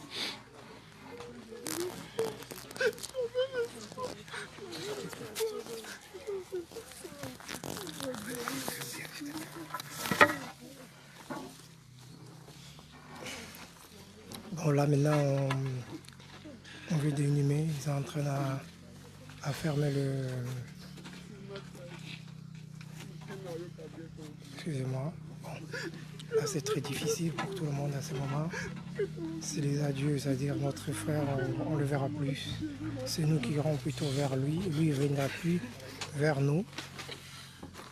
Bon, là maintenant, on vient d'inhumer. Ils sont en train à fermer le. Excusez-moi. Bon. Là, c'est très difficile pour tout le monde à ce moment. C'est les adieux, c'est-à-dire notre frère, on ne le verra plus. C'est nous qui irons plutôt vers lui. Lui, il ne viendra plus vers nous.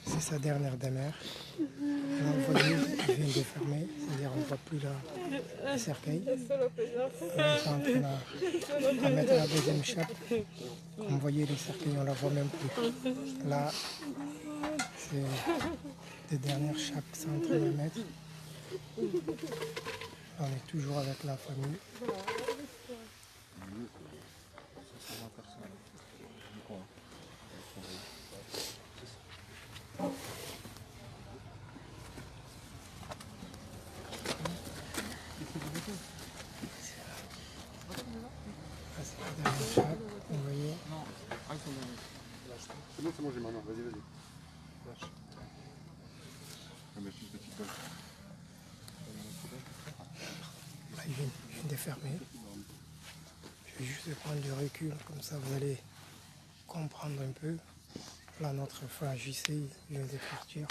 C'est sa dernière demeure. Là, vous voyez, il vient de fermer, c'est-à-dire on ne voit plus le cercueil. Là, ils sont en train de mettre la deuxième chape. Comme vous voyez, le cercueil, on ne la voit même plus. Là, c'est les dernières chapes qu'ils sont en train de mettre. On est toujours avec la famille. C'est la dernière chape, vous voyez. C'est bon, j'ai ma main. Vas-y. Lâche. Là, il vient de fermer. Je vais juste prendre du recul, comme ça vous allez comprendre un peu. Là, notre frère JC vient de partir.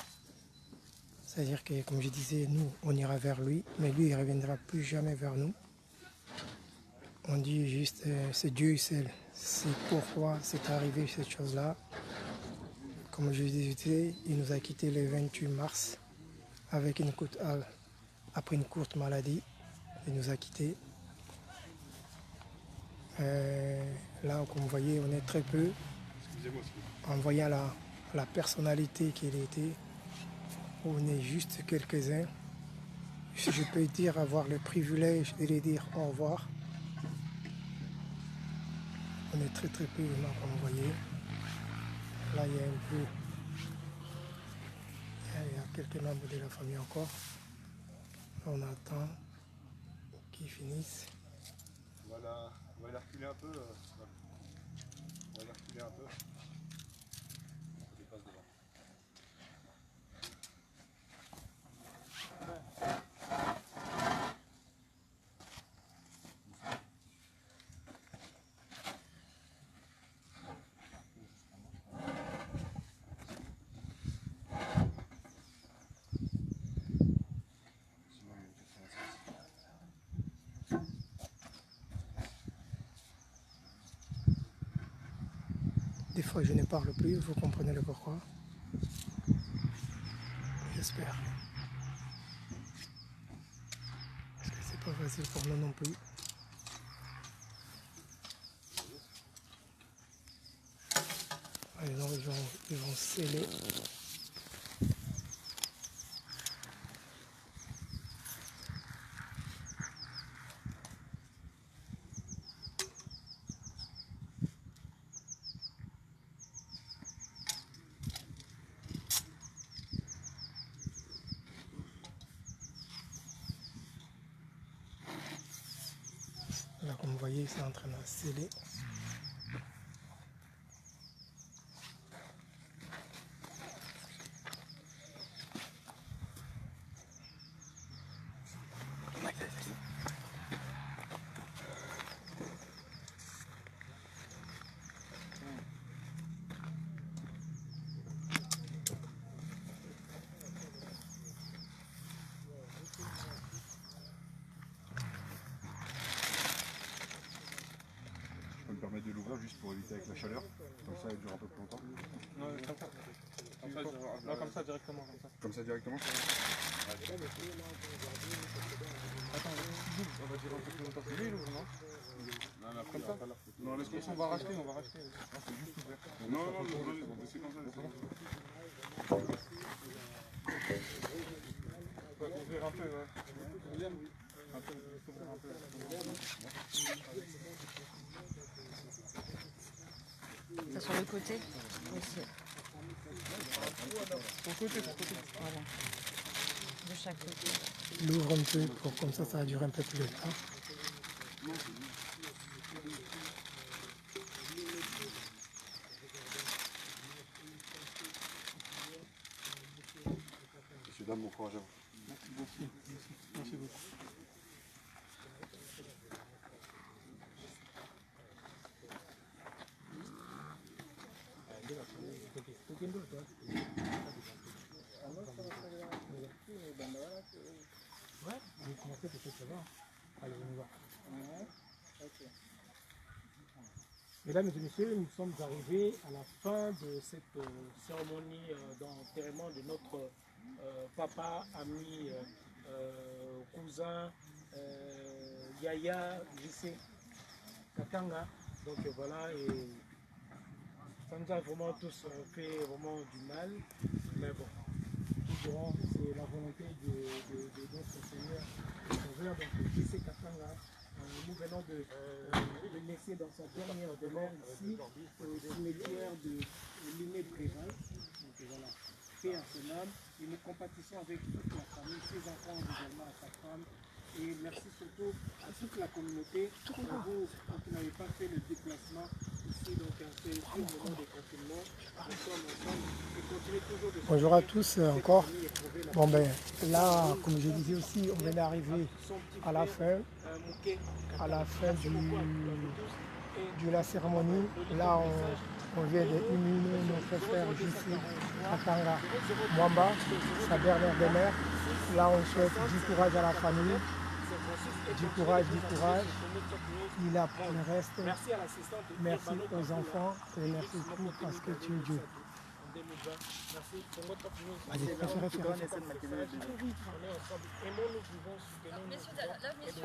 C'est-à-dire que, comme je disais, nous, on ira vers lui, mais lui, il ne reviendra plus jamais vers nous. On dit juste, c'est Dieu seul. C'est pourquoi c'est arrivé cette chose-là. Comme je disais, il nous a quittés le 28 mars avec après une courte maladie. Il nous a quittés. Là, comme vous voyez, on est très peu. En voyant la personnalité qu'il était, on est juste quelques-uns. Je peux dire avoir le privilège de lui dire au revoir. On est très peu, là, comme vous voyez. Là, il y a un peu... Il y a quelques membres de la famille encore. On attend qu'ils finissent. On va les reculer un peu. On va les reculer un peu. On dépasse devant. Des fois, je ne parle plus, vous comprenez le pourquoi. J'espère. Parce que c'est pas facile pour nous non plus. Alors, ils vont sceller. voyez, c'est en train de sceller. Je peux me permettre de l'ouvrir juste pour éviter avec la chaleur. Comme ça, elle dure un peu plus longtemps. Non, comme ça. Non, comme ça directement. Comme ça directement. Attends, on va dire un peu plus longtemps. C'est lui, il ouvre, non? Non, comme ça. Non, laisse-moi, on va racheter. Non, c'est juste ouvert. Non, c'est comme ça. On va ouvrir un peu, ouais. Un peu. Ça sur le côté aussi. Son côté. Voilà. De chaque côté. Il ouvre un peu, pour, comme ça va durer un peu plus de temps. Messieurs, dames, bon courage à vous. Merci beaucoup. Mesdames et messieurs, nous sommes arrivés à la fin de cette cérémonie d'enterrement de notre papa, ami, cousin, Yaya JC Katanga. Donc voilà, et ça nous a vraiment tous fait vraiment du mal, mais bon, toujours c'est la volonté de notre Seigneur, Sauveur, donc JC Katanga. Nous venons de le laisser dans sa dernière demeure ici, au cimetière de Liné Préval. Donc voilà, paix à son âme. Et nous compatissons avec toute la famille, ses enfants, également à sa femme. Et merci surtout à toute la communauté, pour vous qui n'avez pas fait le déplacement ici, donc c'est le moment de confinement. Nous sommes ensemble et continuez toujours de... Bonjour à tous encore. Bon ben là, comme je disais aussi, on vient d'arriver à la fin de la cérémonie. Là, on vient d'inhuminer notre frère JC Katanga Mwamba, sa dernière demeure. Là, on souhaite du courage à la famille. Du courage. Il a pour le reste. Merci aux enfants et merci tout parce que tu es Dieu. Allez, préférez faire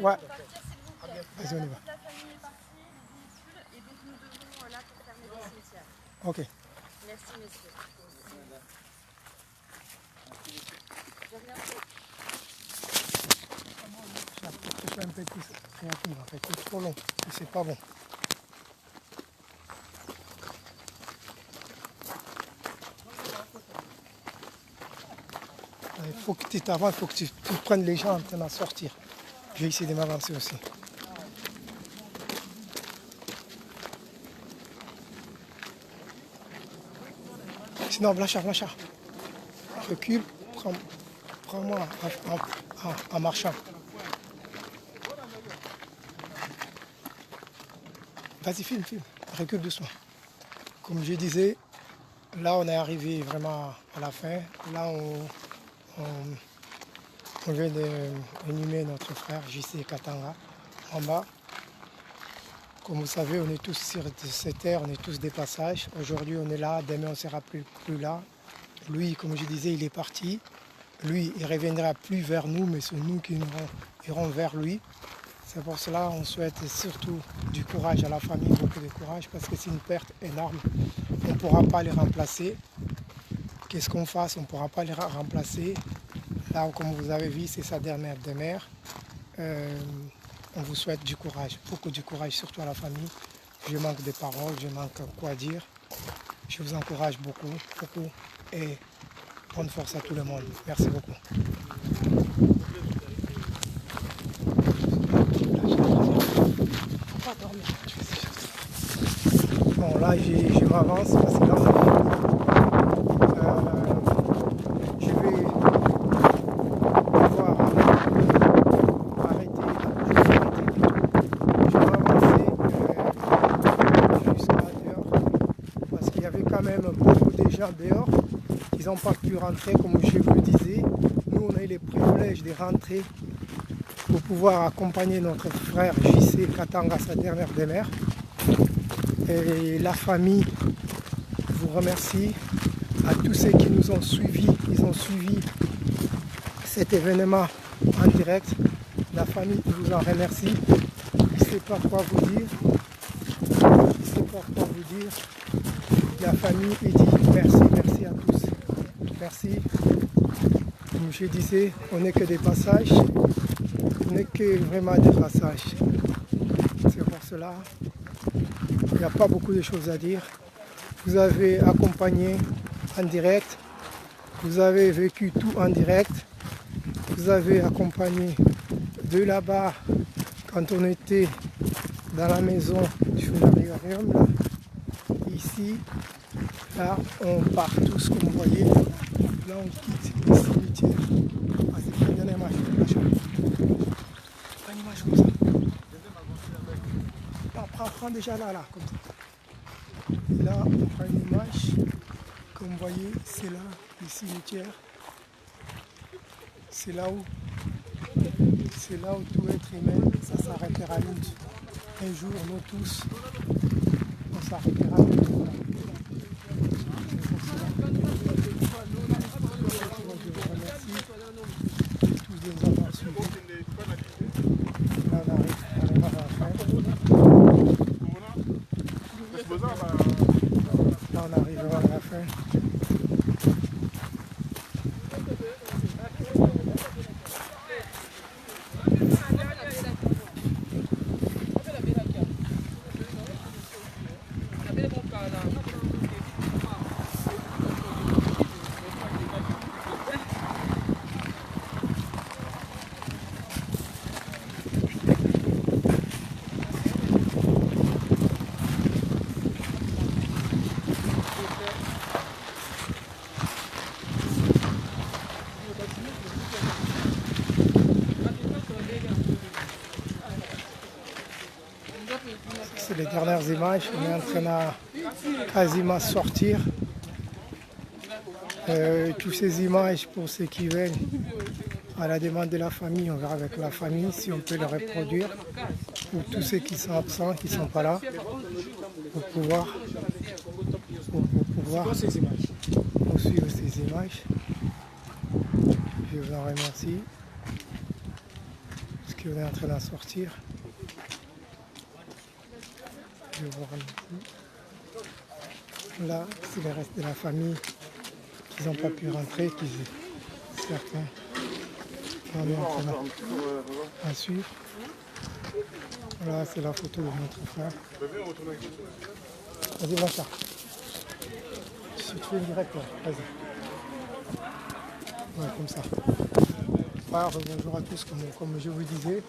ouais. Vas-y, on y va. La famille est partie, les véhicules, et donc nous devons là pour fermer le cimetière. Ok. Merci messieurs. De rien. Je suis un peu plus créatif en fait, c'est trop long et c'est pas bon. Il faut que tu t'avances, il faut que tu prennes les gens en train de sortir. Je vais essayer de m'avancer aussi. Sinon, Blachard, recule, prends-moi en marchant. Vas-y, filme, recule doucement. Comme je disais, là on est arrivé vraiment à la fin. Là on vient d'inhumer notre frère JC Katanga en bas. Comme vous savez, on est tous sur cette terre, on est tous des passages. Aujourd'hui on est là, demain on ne sera plus là. Lui, comme je disais, il est parti. Lui, il ne reviendra plus vers nous, mais c'est nous qui irons vers lui. C'est pour cela qu'on souhaite surtout du courage à la famille, beaucoup de courage, parce que c'est une perte énorme. On ne pourra pas les remplacer. Qu'est-ce qu'on fasse? On ne pourra pas les remplacer. Là, comme vous avez vu, c'est sa dernière demeure. On vous souhaite du courage, beaucoup de courage, surtout à la famille. Je manque de paroles, je manque quoi dire. Je vous encourage beaucoup, et bonne force à tout le monde. Merci beaucoup. Faut pas dormir. là, je m'avance parce que là, je vais devoir arrêter. Je vais avancer jusqu'à dehors parce qu'il y avait quand même beaucoup de gens dehors. Ils n'ont pas pu rentrer, comme je vous le disais. Nous, on a eu le privilège de rentrer pour pouvoir accompagner notre frère JC Katanga à sa dernière demeure. Et la famille vous remercie. À tous ceux qui nous ont suivis, ils ont suivi cet événement en direct. La famille vous en remercie. Je ne sais pas quoi vous dire. Je ne sais pas quoi vous dire. La famille dit merci, merci à tous. Merci. Comme je disais, on n'est que des passages. On n'est que vraiment des passages. C'est pour cela, il n'y a pas beaucoup de choses à dire. Vous avez accompagné en direct. Vous avez vécu tout en direct. Vous avez accompagné de là-bas quand on était dans la maison du funérarium. Là. Ici, là, on part tous comme vous voyez. Là, on quitte le cimetière. Ah, c'est une dernière image. Prends une image comme ça. Non, prends déjà là, comme ça. Et là, on prend une image. Comme vous voyez, c'est là, le cimetière. C'est là où tout être humain, ça s'arrêtera vite. Un jour, nous tous, on s'arrêtera vite. Là, on arrivera à la fin. C'est les dernières images, on est en train de quasiment sortir. Toutes ces images, pour ceux qui veulent, à la demande de la famille, on verra avec la famille si on peut le reproduire. Pour tous ceux qui sont absents, qui ne sont pas là, pour pouvoir poursuivre ces images. Je vous en remercie, parce qu'on est en train d'en sortir. Je vous remercie. Là, c'est le reste de la famille qui n'ont pas pu rentrer, certains on est en train à suivre. Là, c'est la photo de notre frère. Vas-y, va ça. Je te fais une direct là, vas-y. Ouais, comme ça. Bonjour à tous, comme je vous disais.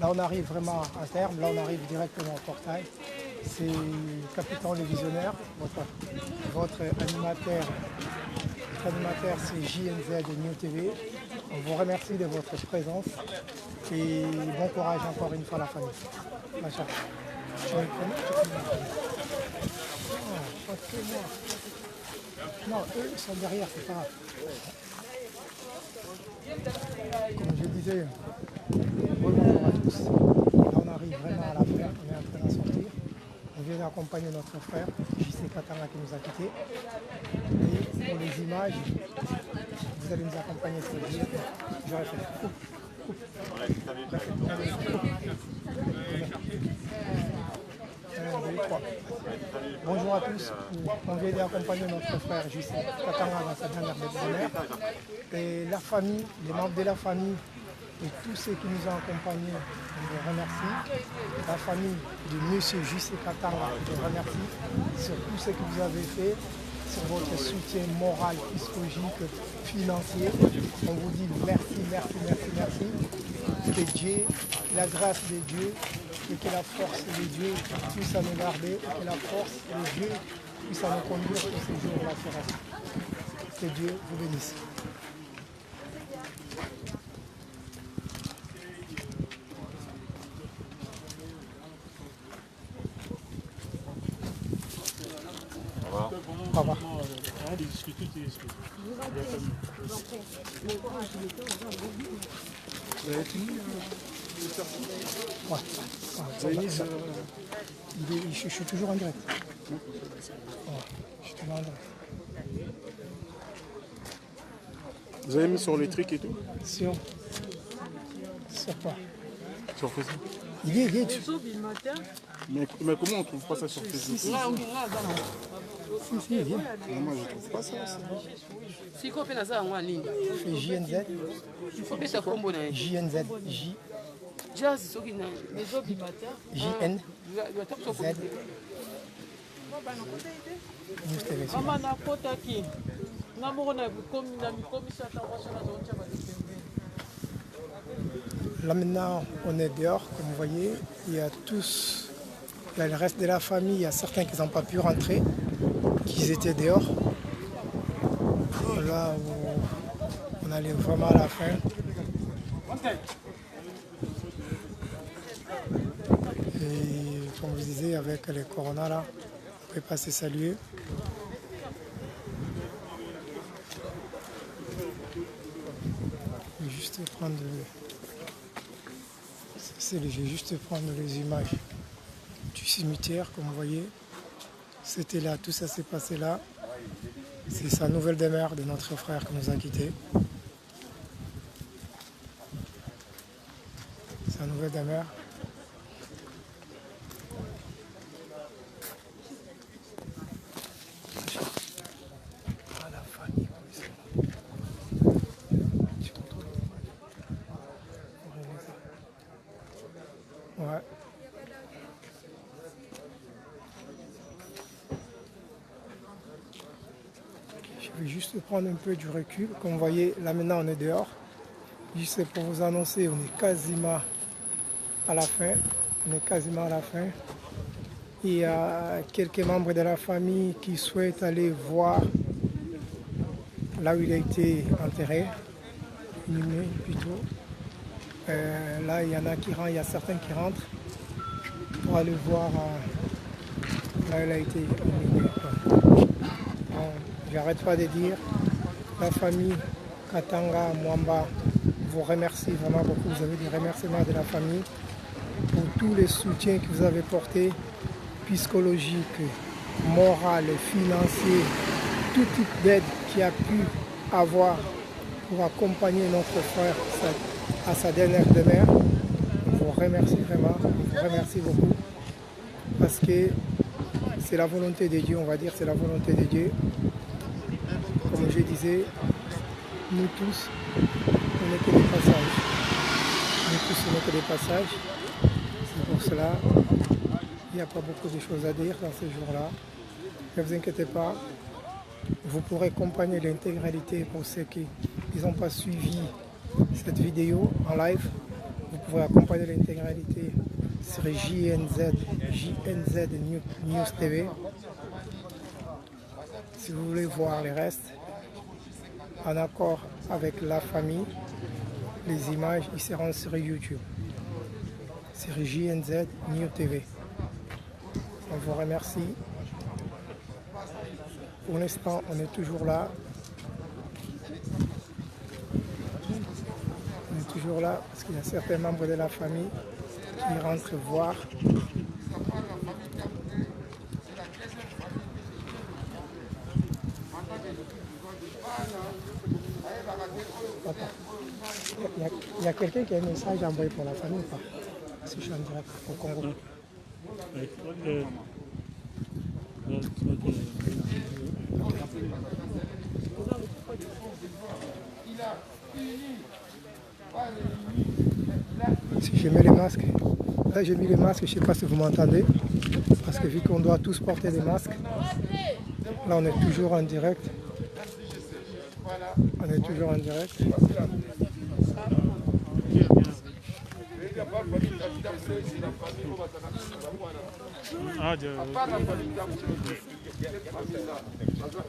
Là, on arrive vraiment à terme. Là, on arrive directement au portail. C'est Capitaine le Visionnaire, votre animateur. Votre animateur, c'est JNZ de New TV. On vous remercie de votre présence et bon courage encore une fois à la famille. Machin. Non, eux, ils sont derrière, c'est pas grave. Comme je disais, bonjour à tous. Là, on arrive vraiment à la fin, on est en train d'en sortir. On vient d'accompagner notre frère, JC Katanga, qui nous a quittés. Et pour les images, vous allez nous accompagner sur le vidéo. J'aurais fait bonjour à tous. On vient d'accompagner notre frère JC Katanga dans sa dernière demeure. Et la famille, les membres de la famille et tous ceux qui nous ont accompagnés, on les remercie. La famille de monsieur JC Katanga, je les remercie sur tout ce que vous avez fait, sur votre soutien moral, psychologique, financier. On vous dit merci, merci, merci, merci. Que Dieu, la grâce de Dieu et que la force de Dieu puisse nous garder et que la force de Dieu puisse nous conduire pour ces jours-là. Que Dieu vous bénisse. Au revoir. Rien de discuter, tu discutes. Vous avez fini Je suis toujours en direct. Je suis toujours en direct. Vous avez mis sur les trucs et tout? Sur quoi? Sur Facebook. Il est dessus. Mais comment on trouve pas ça sur Facebook? Si, il est. Moi je trouve pas ça. C'est JNZ. JNZ. JNZ. Là maintenant, on est dehors, comme vous voyez. Il y a le reste de la famille, il y a certains qui n'ont pas pu rentrer, qui étaient dehors. Là où on allait vraiment à la fin. Et comme je disais, avec les corona là, on ne peut pas se saluer. Je vais juste prendre les images du cimetière, comme vous voyez. C'était là, tout ça s'est passé là. C'est sa nouvelle demeure de notre frère qui nous a quittés. Sa nouvelle demeure. Ouais. Je vais juste prendre un peu du recul. Comme vous voyez, là maintenant on est dehors. Juste pour vous annoncer, on est quasiment à la fin. On est quasiment à la fin. Il y a quelques membres de la famille qui souhaitent aller voir là où il a été enterré, inhumé plutôt. Là, il y en a qui rentrent, il y a certains qui rentrent pour aller voir là où il a été inhumé. J'arrête pas de dire, la famille Katanga, Mwamba, vous remercie vraiment beaucoup. Vous avez des remerciements de la famille pour tous les soutiens que vous avez portés, psychologiques, moral, financier, tout type d'aide qu'il a pu avoir pour accompagner notre frère à sa dernière demeure. Je vous remercie vraiment, je vous remercie beaucoup parce que c'est la volonté de Dieu, on va dire, c'est la volonté de Dieu. Comme je disais, nous tous, on n'est que des passages. Nous tous, on n'est que des passages. C'est pour cela, il n'y a pas beaucoup de choses à dire dans ces jours-là. Ne vous inquiétez pas, vous pourrez accompagner l'intégralité pour ceux qui n'ont pas suivi cette vidéo en live. Vous pourrez accompagner l'intégralité sur JNZ News TV. Si vous voulez voir les restes, en accord avec la famille, les images ils seront sur YouTube, sur JNZ News TV. On vous remercie. Pour l'instant, on est toujours là. On est toujours là parce qu'il y a certains membres de la famille qui rentrent voir. Il y a quelqu'un qui a un message envoyé pour la famille ou pas? Si je suis en direct au Congo. Si je mets les masques, là j'ai mis les masques, je ne sais pas si vous m'entendez, parce que vu qu'on doit tous porter des masques, là on est toujours en direct. On est toujours en direct.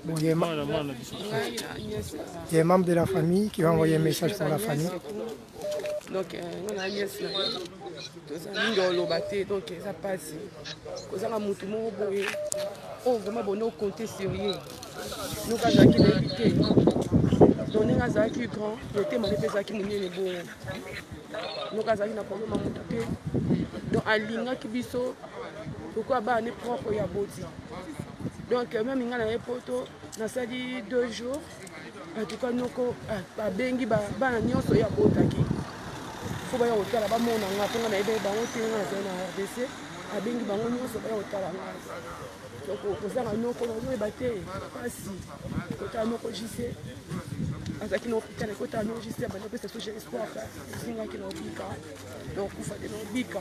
Bon, il y a un membre de la famille qui va envoyer un message pour la famille. Donc, on a Agnès, donc ça passe. Quand on a monté mon boy, on vraiment compter sur lui. Nous, quand on a évité, donc on a qui grand, le thème est fait qui nous est bon. Nous, quand on a pas monté, donc à l'ingénieur qui biso, pourquoi bah on est propre y a boti. Donc même il y a un poto, dans ça dit 2 jours, en tout cas nous à bengi bah nyonso ya botaki. Faut ba hôtel ba mona nga pour na ebe ba hôtel na RDC, à bengi ba nyonso ba hôtel nga. Donc pour ça nous ko no ebate pasi. Kota no ko jise. Azaki no hôtel kota no jise ba no pesa so j'ai espoir ça. Singa ki no bika. Donc on fait no bika.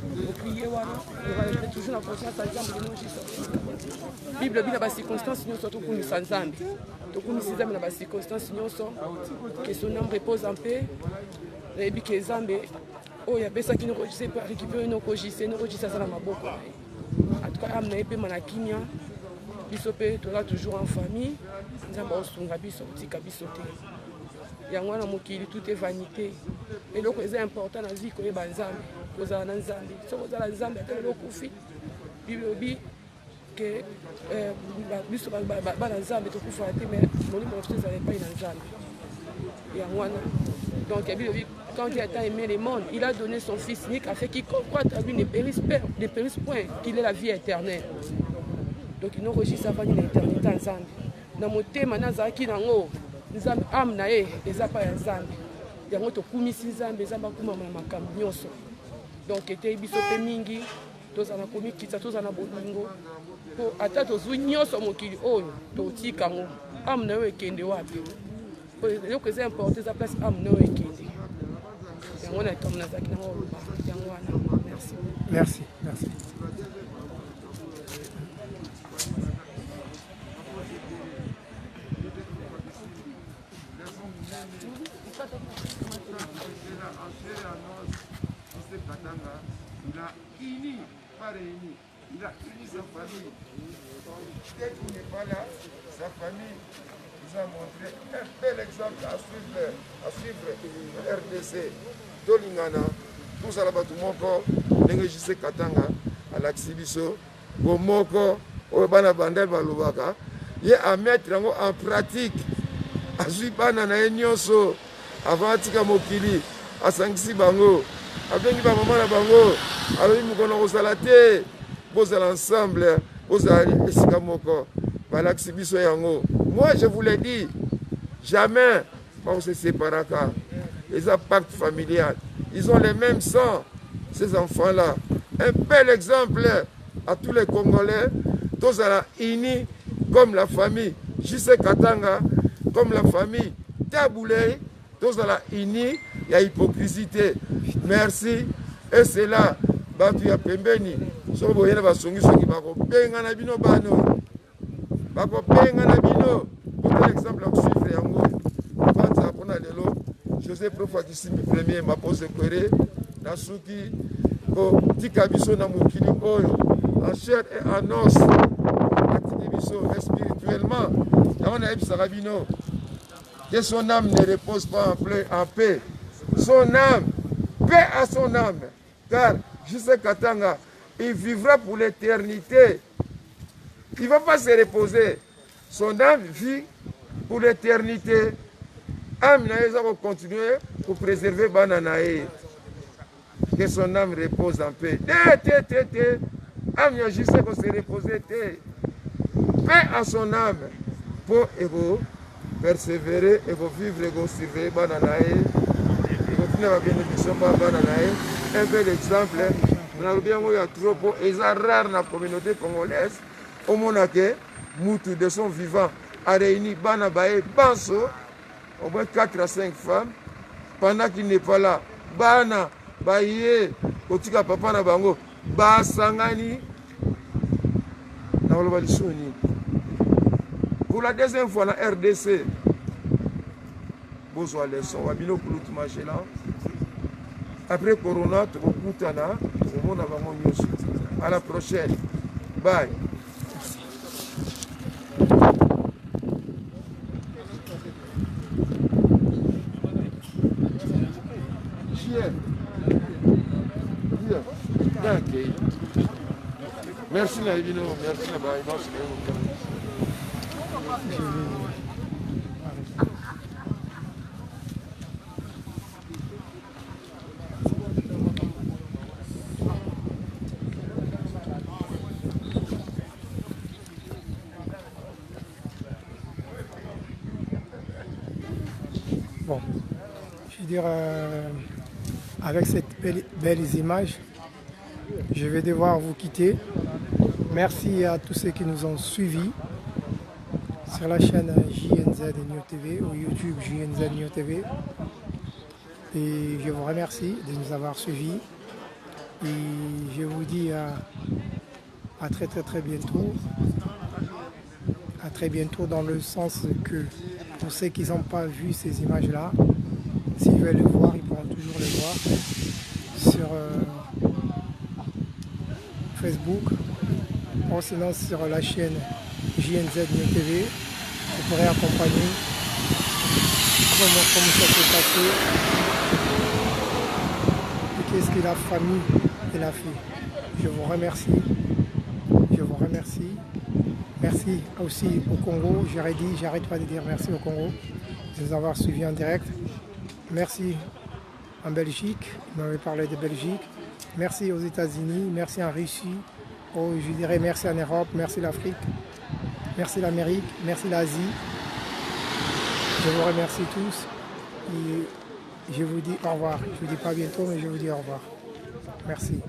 Vous priez, voilà, vous avez toujours la conscience à l'exemple de nos gisons. Bible, il y a des circonstances, nous sommes tous sans âme. Donc, nous sommes dans des circonstances, nous sommes, que son âme repose en paix. Et puis, que les âmes, oh, il y a des gens qui nous regisent, pour récupérer nos registres, nous registres ça dans ma bouche. En tout cas, âme n'a pas manakinia, bisopé, tu es toujours en famille, nous avons un bisopé, bisopé. Il y a un mokili, tout est vanité. Et donc, c'est important dans la vie qu'on est banzam. Vous avez un zambi. Si vous avez un zambi, vous avez un koufi. Bible dit que vous avez un zambi, vous avez mais vous n'avez pas un zambi. Il y a un donc, quand il a aimé le monde, il a donné son fils unique afin qu'il croit à lui ne périsse point, qu'il ait la vie éternelle. Donc, il nous registre avant l'éternité en zambi. Dans mon thème, Nazaki Nango. Nzambe am na ye eza pa ya nzambe yango tokumisi nzambe eza bakumama na makambo nyonso donc ete biso pe mingi tozala komikitsa tozala na bolingo po ata tozwi nyonso mokili oyo totika ngo am na yo ekende wapi eloko eza importe eza place am na yo ekende yango na ekambo nazalaki nango oloba yango wana merci. Merci, merci. Il a uni, pas réuni, il a uni sa famille. Dès qu'il n'est pas là, sa famille nous a montré un bel exemple à suivre RDC. Dolingana, tout ça là-bas, tout mon corps, n'engagissez Katanga, à l'Axibiso, au Moko, au Banabandel Balubaka, il y a à mettre en pratique. À suivre Nana Nyonso, avant Tika Mokili, à Sangsi Bango. Avec les mamans là bango, alors nous connaissons aux alatés, aux ensemble, aux esikamoko, voilà que c'est biso yango. Moi je vous l'ai dit, jamais on se séparera. Les pacte familial, ils ont les mêmes sangs, ces enfants là. Un bel exemple à tous les Congolais, tous à la unis comme la famille Jise Katanga, comme la famille Taboulé, tous à la unis. Il y a hypocrisie. Merci. Et c'est là, Batu ya pembeni. So boyena basongi soki bako benga na bino bano. Bako benga na bino. Pour exemple, à suivre yango. Batu apona lelo. José Profa Kisimi premier ma pose kwere na suki ko tika biso na mokili oyo en chair et en os. Atiki biso spirituellement. On a ebisaka bino. Que son âme ne repose pas en paix. Son âme, paix à son âme. Car Jise Katanga, il vivra pour l'éternité. Il ne va pas se reposer. Son âme vit pour l'éternité. Âme va continuer pour préserver Bananae. Que son âme repose en paix. Âme Jise va se reposer. Paix à son âme. Pour persévérer et vivre et surveiller Bananae. Un bel exemple, nous avons bien eu trop, et c'est rare dans la communauté congolaise, au moment que Moutou de son vivant a réuni Banabaye, Banso, au moins 4 à 5 femmes, pendant qu'il n'est pas là. Bana, Baye, Kotika Papa Nabango, Basangani, pour la deuxième fois, la RDC, Bozo leçon, Wabino Koulout Machela, Après Corona, tokokutana, omona bango nyonso. À la prochaine. Bye. Merci Naïbino, merci Naïbino. Bon, je veux dire, avec cette belles images, je vais devoir vous quitter. Merci à tous ceux qui nous ont suivis sur la chaîne JNZ New TV ou YouTube JNZ New TV. Et je vous remercie de nous avoir suivis. Et je vous dis à très bientôt. À très bientôt dans le sens que pour ceux qui n'ont pas vu ces images-là, s'ils veulent le voir, ils pourront toujours le voir sur Facebook ou sinon sur la chaîne JNZ New TV. Vous pourrez accompagner comment ça s'est passé et qu'est-ce que la famille et a fait. Je vous remercie. Je vous remercie. Merci aussi au Congo. J'arrête pas de dire merci au Congo de nous avoir suivis en direct. Merci en Belgique, vous m'avez parlé de Belgique. Merci aux États-Unis, merci en Russie. Oh, je dirais merci en Europe, merci l'Afrique, merci l'Amérique, merci l'Asie. Je vous remercie tous et je vous dis au revoir. Je ne vous dis pas bientôt, mais je vous dis au revoir. Merci.